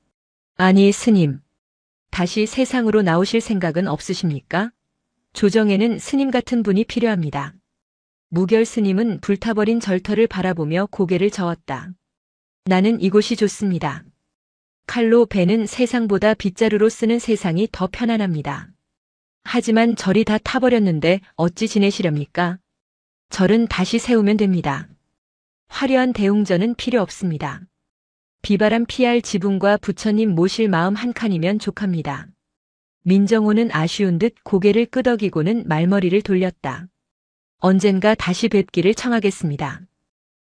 아니 스님, 다시 세상으로 나오실 생각은 없으십니까? 조정에는 스님 같은 분이 필요합니다. 무결 스님은 불타버린 절터를 바라보며 고개를 저었다. 나는 이곳이 좋습니다. 칼로 베는 세상보다 빗자루로 쓰는 세상이 더 편안합니다. 하지만 절이 다 타버렸는데 어찌 지내시렵니까? 절은 다시 세우면 됩니다. 화려한 대웅전은 필요 없습니다. 비바람 피할 지붕과 부처님 모실 마음 한 칸이면 족합니다. 민정호는 아쉬운 듯 고개를 끄덕이고는 말머리를 돌렸다. 언젠가 다시 뵙기를 청하겠습니다.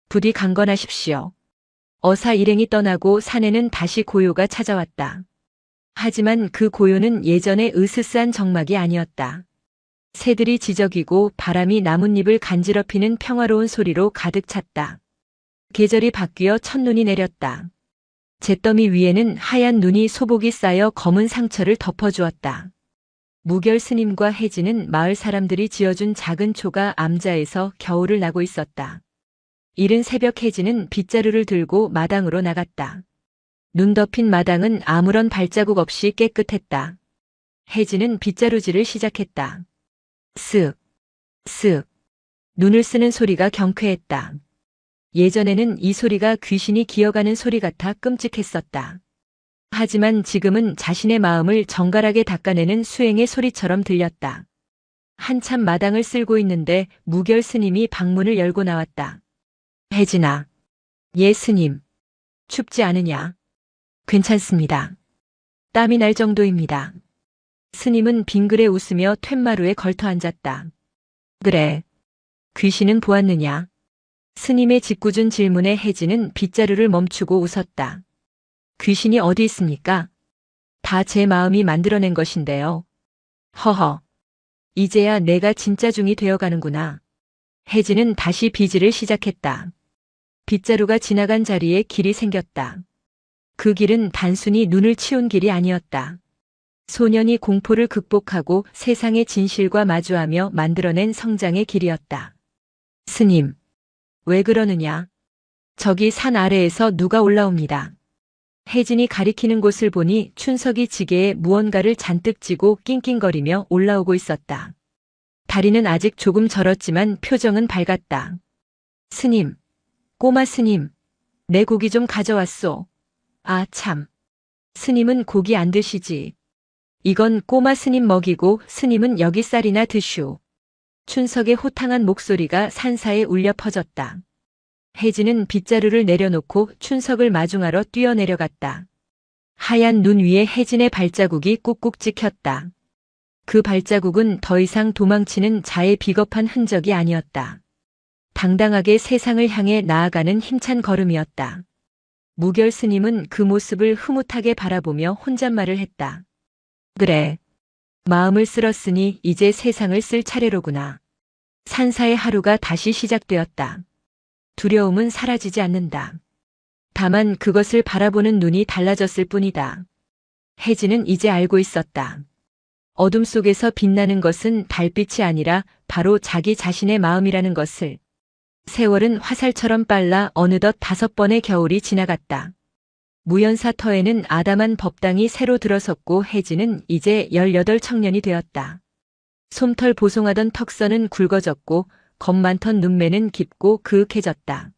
부디 강건하십시오. 어사 일행이 떠나고 산에는 다시 고요가 찾아왔다. 하지만 그 고요는 예전의 으스스한 정막이 아니었다. 새들이 지저귀고 바람이 나뭇잎을 간지럽히는 평화로운 소리로 가득 찼다. 계절이 바뀌어 첫눈이 내렸다. 잿더미 위에는 하얀 눈이 소복이 쌓여 검은 상처를 덮어주었다. 무결 스님과 혜진은 마을 사람들이 지어준 작은 초가 암자에서 겨울을 나고 있었다. 이른 새벽 혜진은 빗자루를 들고 마당으로 나갔다. 눈 덮인 마당은 아무런 발자국 없이 깨끗했다. 혜진은 빗자루질을 시작했다. 쓱, 쓱. 눈을 쓰는 소리가 경쾌했다. 예전에는 이 소리가 귀신이 기어가는 소리 같아 끔찍했었다. 하지만 지금은 자신의 마음을 정갈하게 닦아내는 수행의 소리처럼 들렸다. 한참 마당을 쓸고 있는데 무결 스님이 방문을 열고 나왔다. 혜진아. 예 스님. 춥지 않으냐? 괜찮습니다. 땀이 날 정도입니다. 스님은 빙그레 웃으며 툇마루에 걸터 앉았다. 그래. 귀신은 보았느냐? 스님의 짓궂은 질문에 혜진은 빗자루를 멈추고 웃었다. 귀신이 어디 있습니까? 다 제 마음이 만들어낸 것인데요. 허허. 이제야 내가 진짜 중이 되어가는구나. 혜진은 다시 빚을 시작했다. 빗자루가 지나간 자리에 길이 생겼다. 그 길은 단순히 눈을 치운 길이 아니었다. 소년이 공포를 극복하고 세상의 진실과 마주하며 만들어낸 성장의 길이었다. 스님, 왜 그러느냐? 저기 산 아래에서 누가 올라옵니다. 혜진이 가리키는 곳을 보니 춘석이 지게에 무언가를 잔뜩 쥐고 낑낑거리며 올라오고 있었다. 다리는 아직 조금 절었지만 표정은 밝았다. 스님, 꼬마 스님, 내 고기 좀 가져왔소. 아 참, 스님은 고기 안 드시지. 이건 꼬마 스님 먹이고 스님은 여기 쌀이나 드슈. 춘석의 호탕한 목소리가 산사에 울려 퍼졌다. 혜진은 빗자루를 내려놓고 춘석을 마중하러 뛰어내려갔다. 하얀 눈 위에 혜진의 발자국이 꾹꾹 찍혔다. 그 발자국은 더 이상 도망치는 자의 비겁한 흔적이 아니었다. 당당하게 세상을 향해 나아가는 힘찬 걸음이었다. 무결 스님은 그 모습을 흐뭇하게 바라보며 혼잣말을 했다. 그래. 마음을 쓸었으니 이제 세상을 쓸 차례로구나. 산사의 하루가 다시 시작되었다. 두려움은 사라지지 않는다. 다만 그것을 바라보는 눈이 달라졌을 뿐이다. 혜진은 이제 알고 있었다. 어둠 속에서 빛나는 것은 달빛이 아니라 바로 자기 자신의 마음이라는 것을. 세월은 화살처럼 빨라 어느덧 5번의 겨울이 지나갔다. 무연사터에는 아담한 법당이 새로 들어섰고 혜진은 이제 18 청년이 되었다. 솜털 보송하던 턱선은 굵어졌고 겁 많던 눈매는 깊고 그윽해졌다.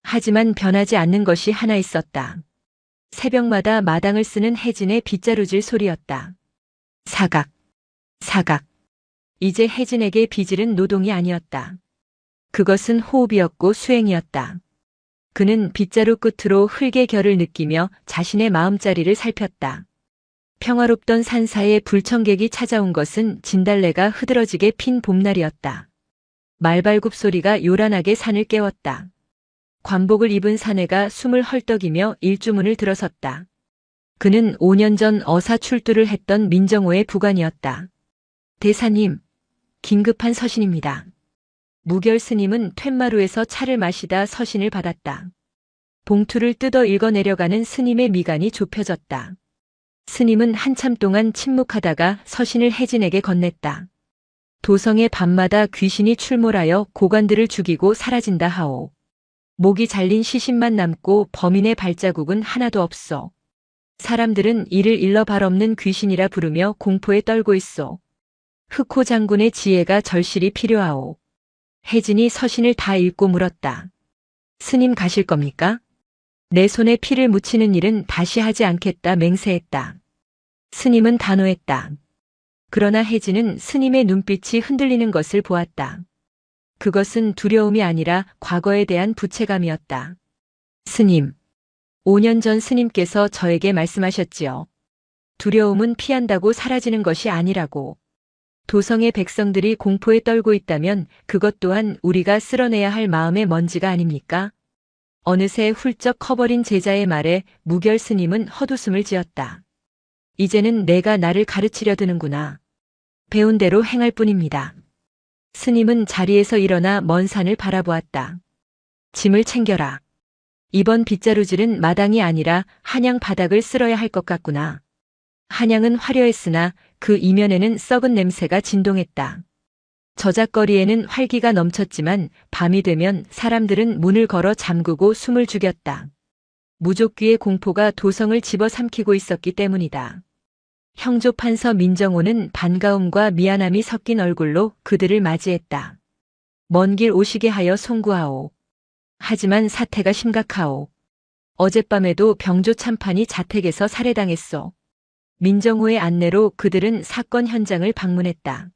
하지만 변하지 않는 것이 하나 있었다. 새벽마다 마당을 쓰는 혜진의 빗자루질 소리였다. 사각, 사각. 이제 혜진에게 빗질은 노동이 아니었다. 그것은 호흡이었고 수행이었다. 그는 빗자루 끝으로 흙의 결을 느끼며 자신의 마음자리를 살폈다. 평화롭던 산사에 불청객이 찾아온 것은 진달래가 흐드러지게 핀 봄날이었다. 말발굽 소리가 요란하게 산을 깨웠다. 관복을 입은 사내가 숨을 헐떡이며 일주문을 들어섰다. 그는 5년 전 어사출두를 했던 민정호의 부관이었다. 대사님, 긴급한 서신입니다. 무결 스님은 툇마루에서 차를 마시다 서신을 받았다. 봉투를 뜯어 읽어내려가는 스님의 미간이 좁혀졌다. 스님은 한참 동안 침묵하다가 서신을 혜진에게 건넸다. 도성의 밤마다 귀신이 출몰하여 고관들을 죽이고 사라진다 하오. 목이 잘린 시신만 남고 범인의 발자국은 하나도 없어. 사람들은 이를 일러 발 없는 귀신이라 부르며 공포에 떨고 있어. 흑호 장군의 지혜가 절실히 필요하오. 혜진이 서신을 다 읽고 물었다. 스님 가실 겁니까? 내 손에 피를 묻히는 일은 다시 하지 않겠다 맹세했다. 스님은 단호했다. 그러나 혜진은 스님의 눈빛이 흔들리는 것을 보았다. 그것은 두려움이 아니라 과거에 대한 부채감이었다. 스님, 5년 전 스님께서 저에게 말씀하셨지요. 두려움은 피한다고 사라지는 것이 아니라고. 도성의 백성들이 공포에 떨고 있다면 그것 또한 우리가 쓸어내야 할 마음의 먼지가 아닙니까? 어느새 훌쩍 커버린 제자의 말에 무결 스님은 헛웃음을 지었다. 이제는 내가 나를 가르치려 드는구나. 배운 대로 행할 뿐입니다. 스님은 자리에서 일어나 먼 산을 바라보았다. 짐을 챙겨라. 이번 빗자루질은 마당이 아니라 한양 바닥을 쓸어야 할 것 같구나. 한양은 화려했으나 그 이면에는 썩은 냄새가 진동했다. 저작거리에는 활기가 넘쳤지만 밤이 되면 사람들은 문을 걸어 잠그고 숨을 죽였다. 무족귀의 공포가 도성을 집어삼키고 있었기 때문이다. 형조 판서 민정호는 반가움과 미안함이 섞인 얼굴로 그들을 맞이했다. 먼 길 오시게 하여 송구하오. 하지만 사태가 심각하오. 어젯밤에도 병조 참판이 자택에서 살해당했소. 민정호의 안내로 그들은 사건 현장을 방문했다.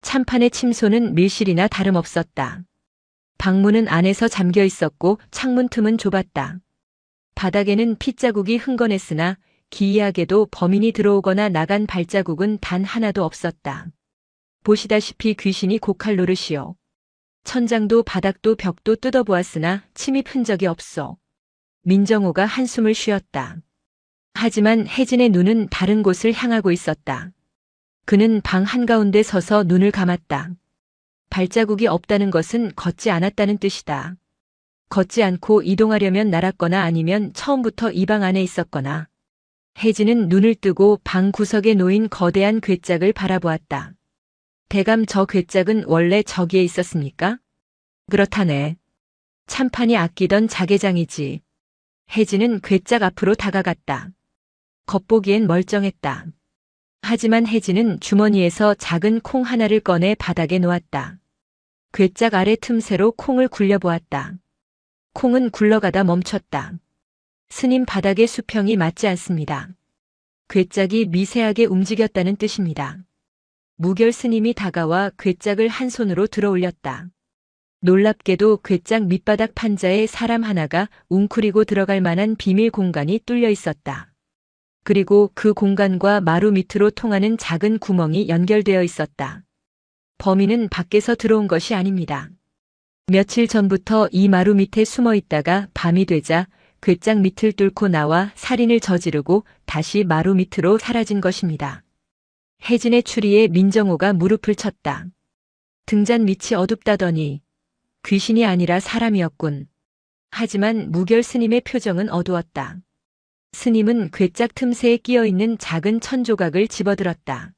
참판의 침소는 밀실이나 다름없었다. 방문은 안에서 잠겨 있었고 창문 틈은 좁았다. 바닥에는 핏자국이 흥건했으나 기이하게도 범인이 들어오거나 나간 발자국은 단 하나도 없었다. 보시다시피 귀신이 곡할 노릇이요. 천장도 바닥도 벽도 뜯어보았으나 침입 흔적이 없어. 민정호가 한숨을 쉬었다. 하지만 혜진의 눈은 다른 곳을 향하고 있었다. 그는 방 한가운데 서서 눈을 감았다. 발자국이 없다는 것은 걷지 않았다는 뜻이다. 걷지 않고 이동하려면 날았거나 아니면 처음부터 이 방 안에 있었거나. 혜진은 눈을 뜨고 방 구석에 놓인 거대한 괴짝을 바라보았다. 대감 저 괴짝은 원래 저기에 있었습니까? 그렇다네. 참판이 아끼던 자개장이지. 혜진은 괴짝 앞으로 다가갔다. 겉보기엔 멀쩡했다. 하지만 혜진은 주머니에서 작은 콩 하나를 꺼내 바닥에 놓았다. 괴짝 아래 틈새로 콩을 굴려보았다. 콩은 굴러가다 멈췄다. 스님 바닥의 수평이 맞지 않습니다. 괴짝이 미세하게 움직였다는 뜻입니다. 무결 스님이 다가와 괴짝을 한 손으로 들어 올렸다. 놀랍게도 괴짝 밑바닥 판자에 사람 하나가 웅크리고 들어갈 만한 비밀 공간이 뚫려 있었다. 그리고 그 공간과 마루 밑으로 통하는 작은 구멍이 연결되어 있었다. 범인은 밖에서 들어온 것이 아닙니다. 며칠 전부터 이 마루 밑에 숨어 있다가 밤이 되자 괴짝 밑을 뚫고 나와 살인을 저지르고 다시 마루 밑으로 사라진 것입니다. 혜진의 추리에 민정호가 무릎을 쳤다. 등잔 밑이 어둡다더니 귀신이 아니라 사람이었군. 하지만 무결 스님의 표정은 어두웠다. 스님은 괴짝 틈새에 끼어 있는 작은 천조각을 집어들었다.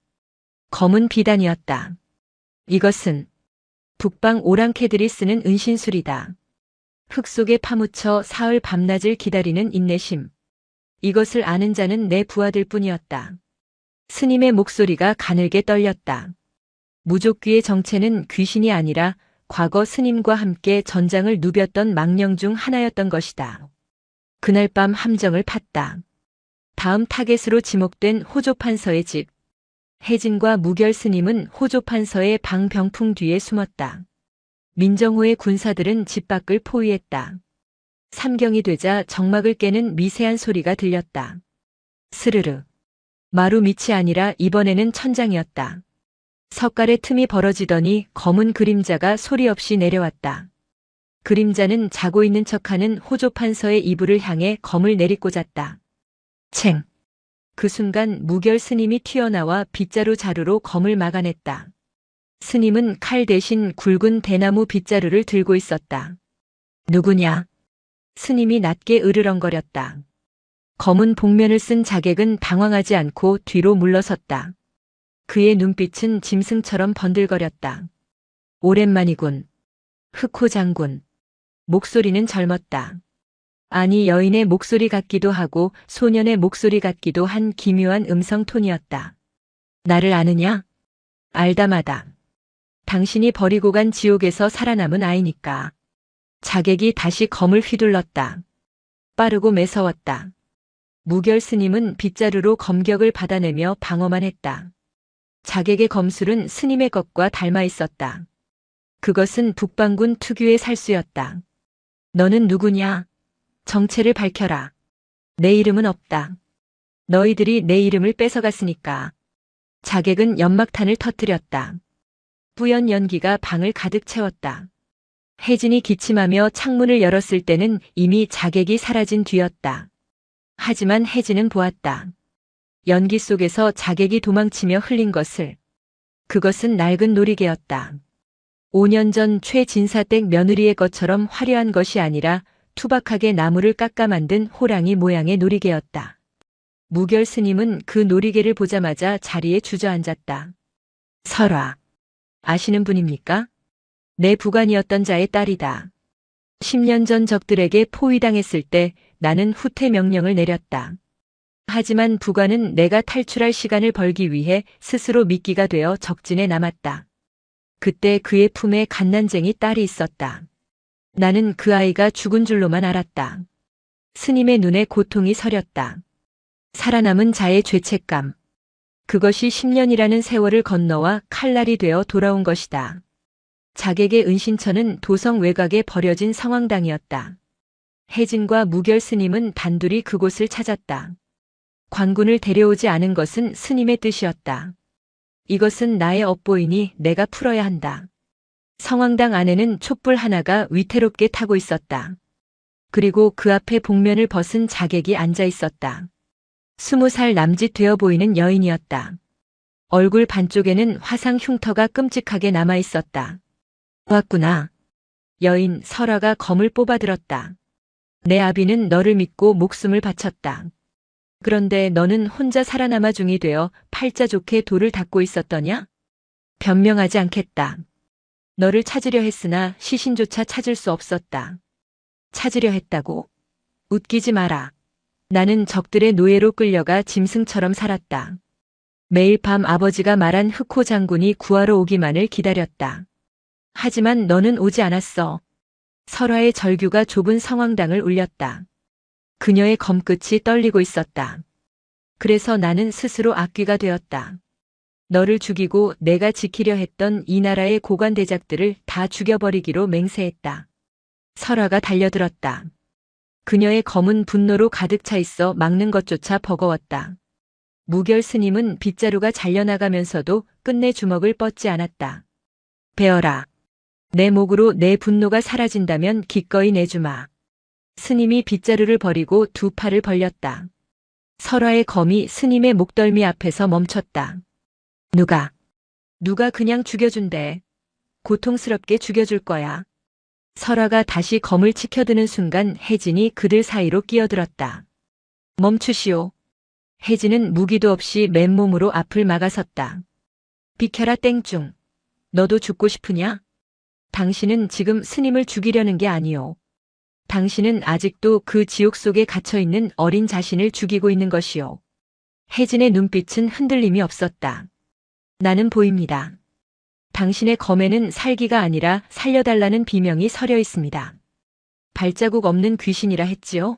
검은 비단이었다. 이것은 북방 오랑캐들이 쓰는 은신술이다. 흙 속에 파묻혀 사흘 밤낮을 기다리는 인내심. 이것을 아는 자는 내 부하들 뿐이었다. 스님의 목소리가 가늘게 떨렸다. 무족귀의 정체는 귀신이 아니라 과거 스님과 함께 전장을 누볐던 망령 중 하나였던 것이다. 그날 밤 함정을 팠다. 다음 타겟으로 지목된 호조판서의 집. 혜진과 무결 스님은 호조판서의 방 병풍 뒤에 숨었다. 민정호의 군사들은 집 밖을 포위했다. 삼경이 되자 정막을 깨는 미세한 소리가 들렸다. 스르르. 마루 밑이 아니라 이번에는 천장이었다. 석갈의 틈이 벌어지더니 검은 그림자가 소리 없이 내려왔다. 그림자는 자고 있는 척하는 호조판서의 이불을 향해 검을 내리꽂았다. 챙. 그 순간 무결 스님이 튀어나와 빗자루 자루로 검을 막아냈다. 스님은 칼 대신 굵은 대나무 빗자루를 들고 있었다. 누구냐? 스님이 낮게 으르렁거렸다. 검은 복면을 쓴 자객은 당황하지 않고 뒤로 물러섰다. 그의 눈빛은 짐승처럼 번들거렸다. 오랜만이군. 흑호 장군. 목소리는 젊었다. 아니 여인의 목소리 같기도 하고 소년의 목소리 같기도 한 기묘한 음성 톤이었다. 나를 아느냐? 알다마다. 당신이 버리고 간 지옥에서 살아남은 아이니까. 자객이 다시 검을 휘둘렀다. 빠르고 매서웠다. 무결 스님은 빗자루로 검격을 받아내며 방어만 했다. 자객의 검술은 스님의 것과 닮아 있었다. 그것은 북방군 특유의 살수였다. 너는 누구냐? 정체를 밝혀라. 내 이름은 없다. 너희들이 내 이름을 뺏어갔으니까. 자객은 연막탄을 터뜨렸다. 뿌연 연기가 방을 가득 채웠다. 혜진이 기침하며 창문을 열었을 때는 이미 자객이 사라진 뒤였다. 하지만 혜진은 보았다. 연기 속에서 자객이 도망치며 흘린 것을. 그것은 낡은 놀이개였다. 5년 전 최진사댁 며느리의 것처럼 화려한 것이 아니라 투박하게 나무를 깎아 만든 호랑이 모양의 놀이개였다. 무결 스님은 그 놀이개를 보자마자 자리에 주저앉았다. 설화. 아시는 분입니까? 내 부관이었던 자의 딸이다. 10년 전 적들에게 포위당했을 때 나는 후퇴 명령을 내렸다. 하지만 부관은 내가 탈출할 시간을 벌기 위해 스스로 미끼가 되어 적진에 남았다. 그때 그의 품에 갓난쟁이 딸이 있었다. 나는 그 아이가 죽은 줄로만 알았다. 스님의 눈에 고통이 서렸다. 살아남은 자의 죄책감. 그것이 10년이라는 세월을 건너와 칼날이 되어 돌아온 것이다. 자객의 은신처는 도성 외곽에 버려진 성황당이었다. 혜진과 무결 스님은 단둘이 그곳을 찾았다. 관군을 데려오지 않은 것은 스님의 뜻이었다. 이것은 나의 업보이니 내가 풀어야 한다. 성황당 안에는 촛불 하나가 위태롭게 타고 있었다. 그리고 그 앞에 복면을 벗은 자객이 앉아 있었다. 20살 남짓 되어 보이는 여인이었다. 얼굴 반쪽에는 화상 흉터가 끔찍하게 남아 있었다. 왔구나. 여인 설아가 검을 뽑아들었다. 내 아비는 너를 믿고 목숨을 바쳤다. 그런데 너는 혼자 살아남아 중이 되어 팔자 좋게 돌을 닦고 있었더냐? 변명하지 않겠다. 너를 찾으려 했으나 시신조차 찾을 수 없었다. 찾으려 했다고? 웃기지 마라. 나는 적들의 노예로 끌려가 짐승처럼 살았다. 매일 밤 아버지가 말한 흑호 장군이 구하러 오기만을 기다렸다. 하지만 너는 오지 않았어. 설화의 절규가 좁은 성황당을 울렸다. 그녀의 검끝이 떨리고 있었다. 그래서 나는 스스로 악귀가 되었다. 너를 죽이고 내가 지키려 했던 이 나라의 고관대작들을 다 죽여버리기로 맹세했다. 설화가 달려들었다. 그녀의 검은 분노로 가득 차 있어 막는 것조차 버거웠다. 무결 스님은 빗자루가 잘려나가면서도 끝내 주먹을 뻗지 않았다. 베어라. 내 목으로 내 분노가 사라진다면 기꺼이 내주마. 스님이 빗자루를 버리고 두 팔을 벌렸다. 설화의 검이 스님의 목덜미 앞에서 멈췄다. 누가 그냥 죽여준대. 고통스럽게 죽여줄 거야. 설화가 다시 검을 치켜드는 순간 혜진이 그들 사이로 끼어들었다. 멈추시오. 혜진은 무기도 없이 맨몸으로 앞을 막아섰다. 비켜라 땡중. 너도 죽고 싶으냐? 당신은 지금 스님을 죽이려는 게 아니오. 당신은 아직도 그 지옥 속에 갇혀있는 어린 자신을 죽이고 있는 것이오. 혜진의 눈빛은 흔들림이 없었다. 나는 보입니다. 당신의 검에는 살기가 아니라 살려달라는 비명이 서려 있습니다. 발자국 없는 귀신이라 했지요?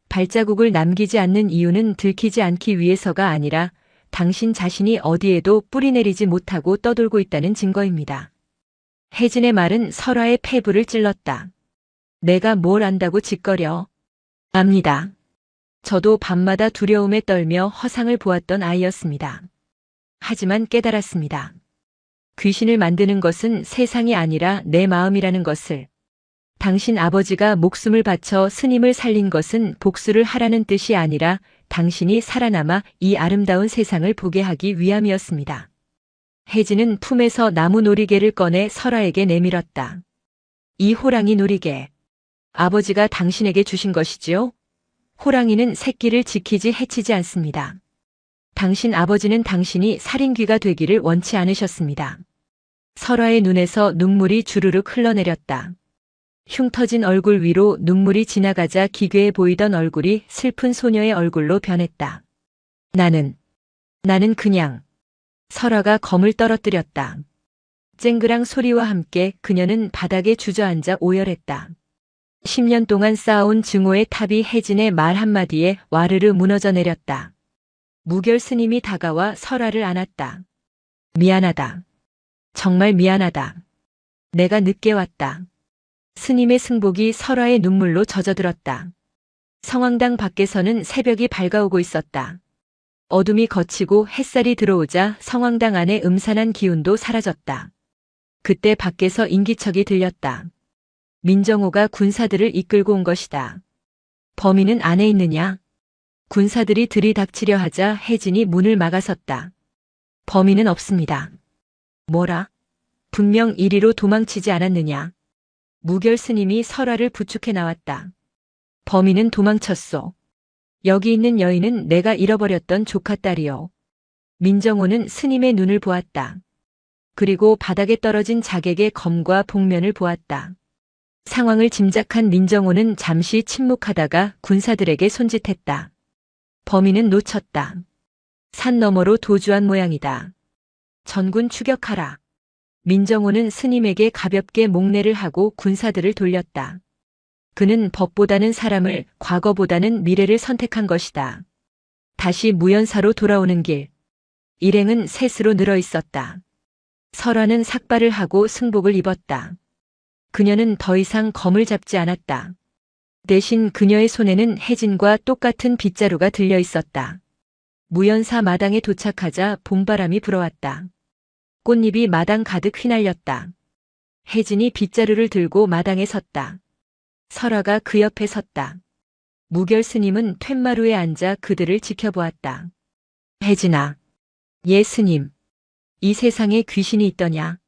발자국을 남기지 않는 이유는 들키지 않기 위해서가 아니라 당신 자신이 어디에도 뿌리내리지 못하고 떠돌고 있다는 증거입니다. 혜진의 말은 설화의 폐부를 찔렀다. 내가 뭘 안다고 짓거려. 압니다. 저도 밤마다 두려움에 떨며 허상을 보았던 아이였습니다. 하지만 깨달았습니다. 귀신을 만드는 것은 세상이 아니라 내 마음이라는 것을. 당신 아버지가 목숨을 바쳐 스님을 살린 것은 복수를 하라는 뜻이 아니라 당신이 살아남아 이 아름다운 세상을 보게 하기 위함이었습니다. 혜진은 품에서 나무 놀이개를 꺼내 설화에게 내밀었다. 이 호랑이 놀이개. 아버지가 당신에게 주신 것이지요? 호랑이는 새끼를 지키지 해치지 않습니다. 당신 아버지는 당신이 살인귀가 되기를 원치 않으셨습니다. 설화의 눈에서 눈물이 주르륵 흘러내렸다. 흉터진 얼굴 위로 눈물이 지나가자 기괴해 보이던 얼굴이 슬픈 소녀의 얼굴로 변했다. 나는 그냥. 설화가 검을 떨어뜨렸다. 쨍그랑 소리와 함께 그녀는 바닥에 주저앉아 오열했다. 10년 동안 쌓아온 증오의 탑이 혜진의 말 한마디에 와르르 무너져 내렸다. 무결 스님이 다가와 설화를 안았다. 미안하다. 정말 미안하다. 내가 늦게 왔다. 스님의 승복이 설화의 눈물로 젖어들었다. 성황당 밖에서는 새벽이 밝아오고 있었다. 어둠이 걷히고 햇살이 들어오자 성황당 안의 음산한 기운도 사라졌다. 그때 밖에서 인기척이 들렸다. 민정호가 군사들을 이끌고 온 것이다. 범인은 안에 있느냐? 군사들이 들이닥치려 하자 혜진이 문을 막아섰다. 범인은 없습니다. 뭐라? 분명 이리로 도망치지 않았느냐? 무결 스님이 설화를 부축해 나왔다. 범인은 도망쳤소. 여기 있는 여인은 내가 잃어버렸던 조카딸이요. 민정호는 스님의 눈을 보았다. 그리고 바닥에 떨어진 자객의 검과 복면을 보았다. 상황을 짐작한 민정호는 잠시 침묵하다가 군사들에게 손짓했다. 범인은 놓쳤다. 산 너머로 도주한 모양이다. 전군 추격하라. 민정호는 스님에게 가볍게 목례를 하고 군사들을 돌렸다. 그는 법보다는 사람을, 과거보다는 미래를 선택한 것이다. 다시 무연사로 돌아오는 길. 일행은 셋으로 늘어 있었다. 설화는 삭발을 하고 승복을 입었다. 그녀는 더 이상 검을 잡지 않았다. 대신 그녀의 손에는 혜진과 똑같은 빗자루가 들려 있었다. 무연사 마당에 도착하자 봄바람이 불어왔다. 꽃잎이 마당 가득 휘날렸다. 혜진이 빗자루를 들고 마당에 섰다. 설화가 그 옆에 섰다. 무결 스님은 툇마루에 앉아 그들을 지켜보았다. 혜진아. 예 스님. 이 세상에 귀신이 있더냐?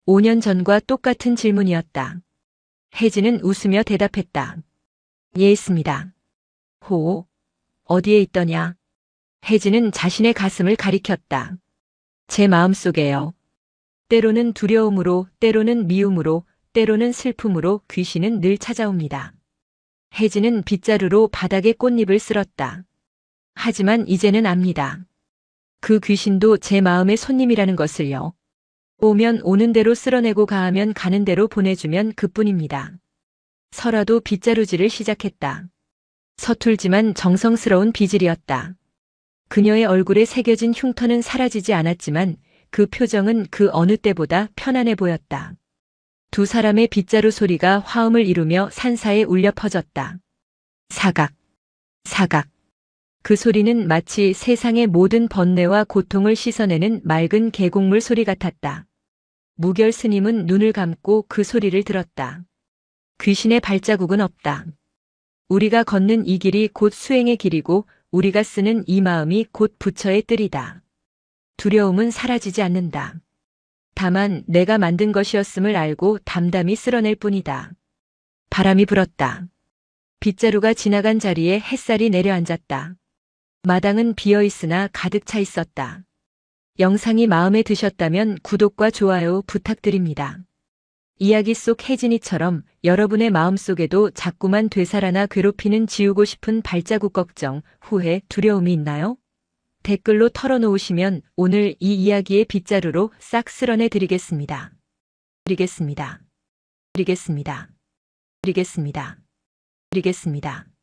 5년 전과 똑같은 질문이었다. 혜진은 웃으며 대답했다. 예, 있습니다. 호, 어디에 있더냐? 혜진은 자신의 가슴을 가리켰다. 제 마음속에요. 때로는 두려움으로, 때로는 미움으로, 때로는 슬픔으로 귀신은 늘 찾아옵니다. 혜진은 빗자루로 바닥에 꽃잎을 쓸었다. 하지만 이제는 압니다. 그 귀신도 제 마음의 손님이라는 것을요. 오면 오는 대로 쓸어내고 가하면 가는 대로 보내주면 그뿐입니다. 설아도 빗자루질을 시작했다. 서툴지만 정성스러운 빗질이었다. 그녀의 얼굴에 새겨진 흉터는 사라지지 않았지만 그 표정은 그 어느 때보다 편안해 보였다. 두 사람의 빗자루 소리가 화음을 이루며 산사에 울려 퍼졌다. 사각, 사각. 그 소리는 마치 세상의 모든 번뇌와 고통을 씻어내는 맑은 계곡물 소리 같았다. 무결 스님은 눈을 감고 그 소리를 들었다. 귀신의 발자국은 없다. 우리가 걷는 이 길이 곧 수행의 길이고 우리가 쓰는 이 마음이 곧 부처의 뜰이다. 두려움은 사라지지 않는다. 다만 내가 만든 것이었음을 알고 담담히 쓸어낼 뿐이다. 바람이 불었다. 빗자루가 지나간 자리에 햇살이 내려앉았다. 마당은 비어있으나 가득 차 있었다. 영상이 마음에 드셨다면 구독과 좋아요 부탁드립니다. 이야기 속 혜진이처럼 여러분의 마음속에도 자꾸만 되살아나 괴롭히는 지우고 싶은 발자국 걱정, 후회, 두려움이 있나요? 댓글로 털어놓으시면 오늘 이 이야기의 빗자루로 싹 쓸어내 드리겠습니다. 드리겠습니다. 드리겠습니다. 드리겠습니다. 드리겠습니다.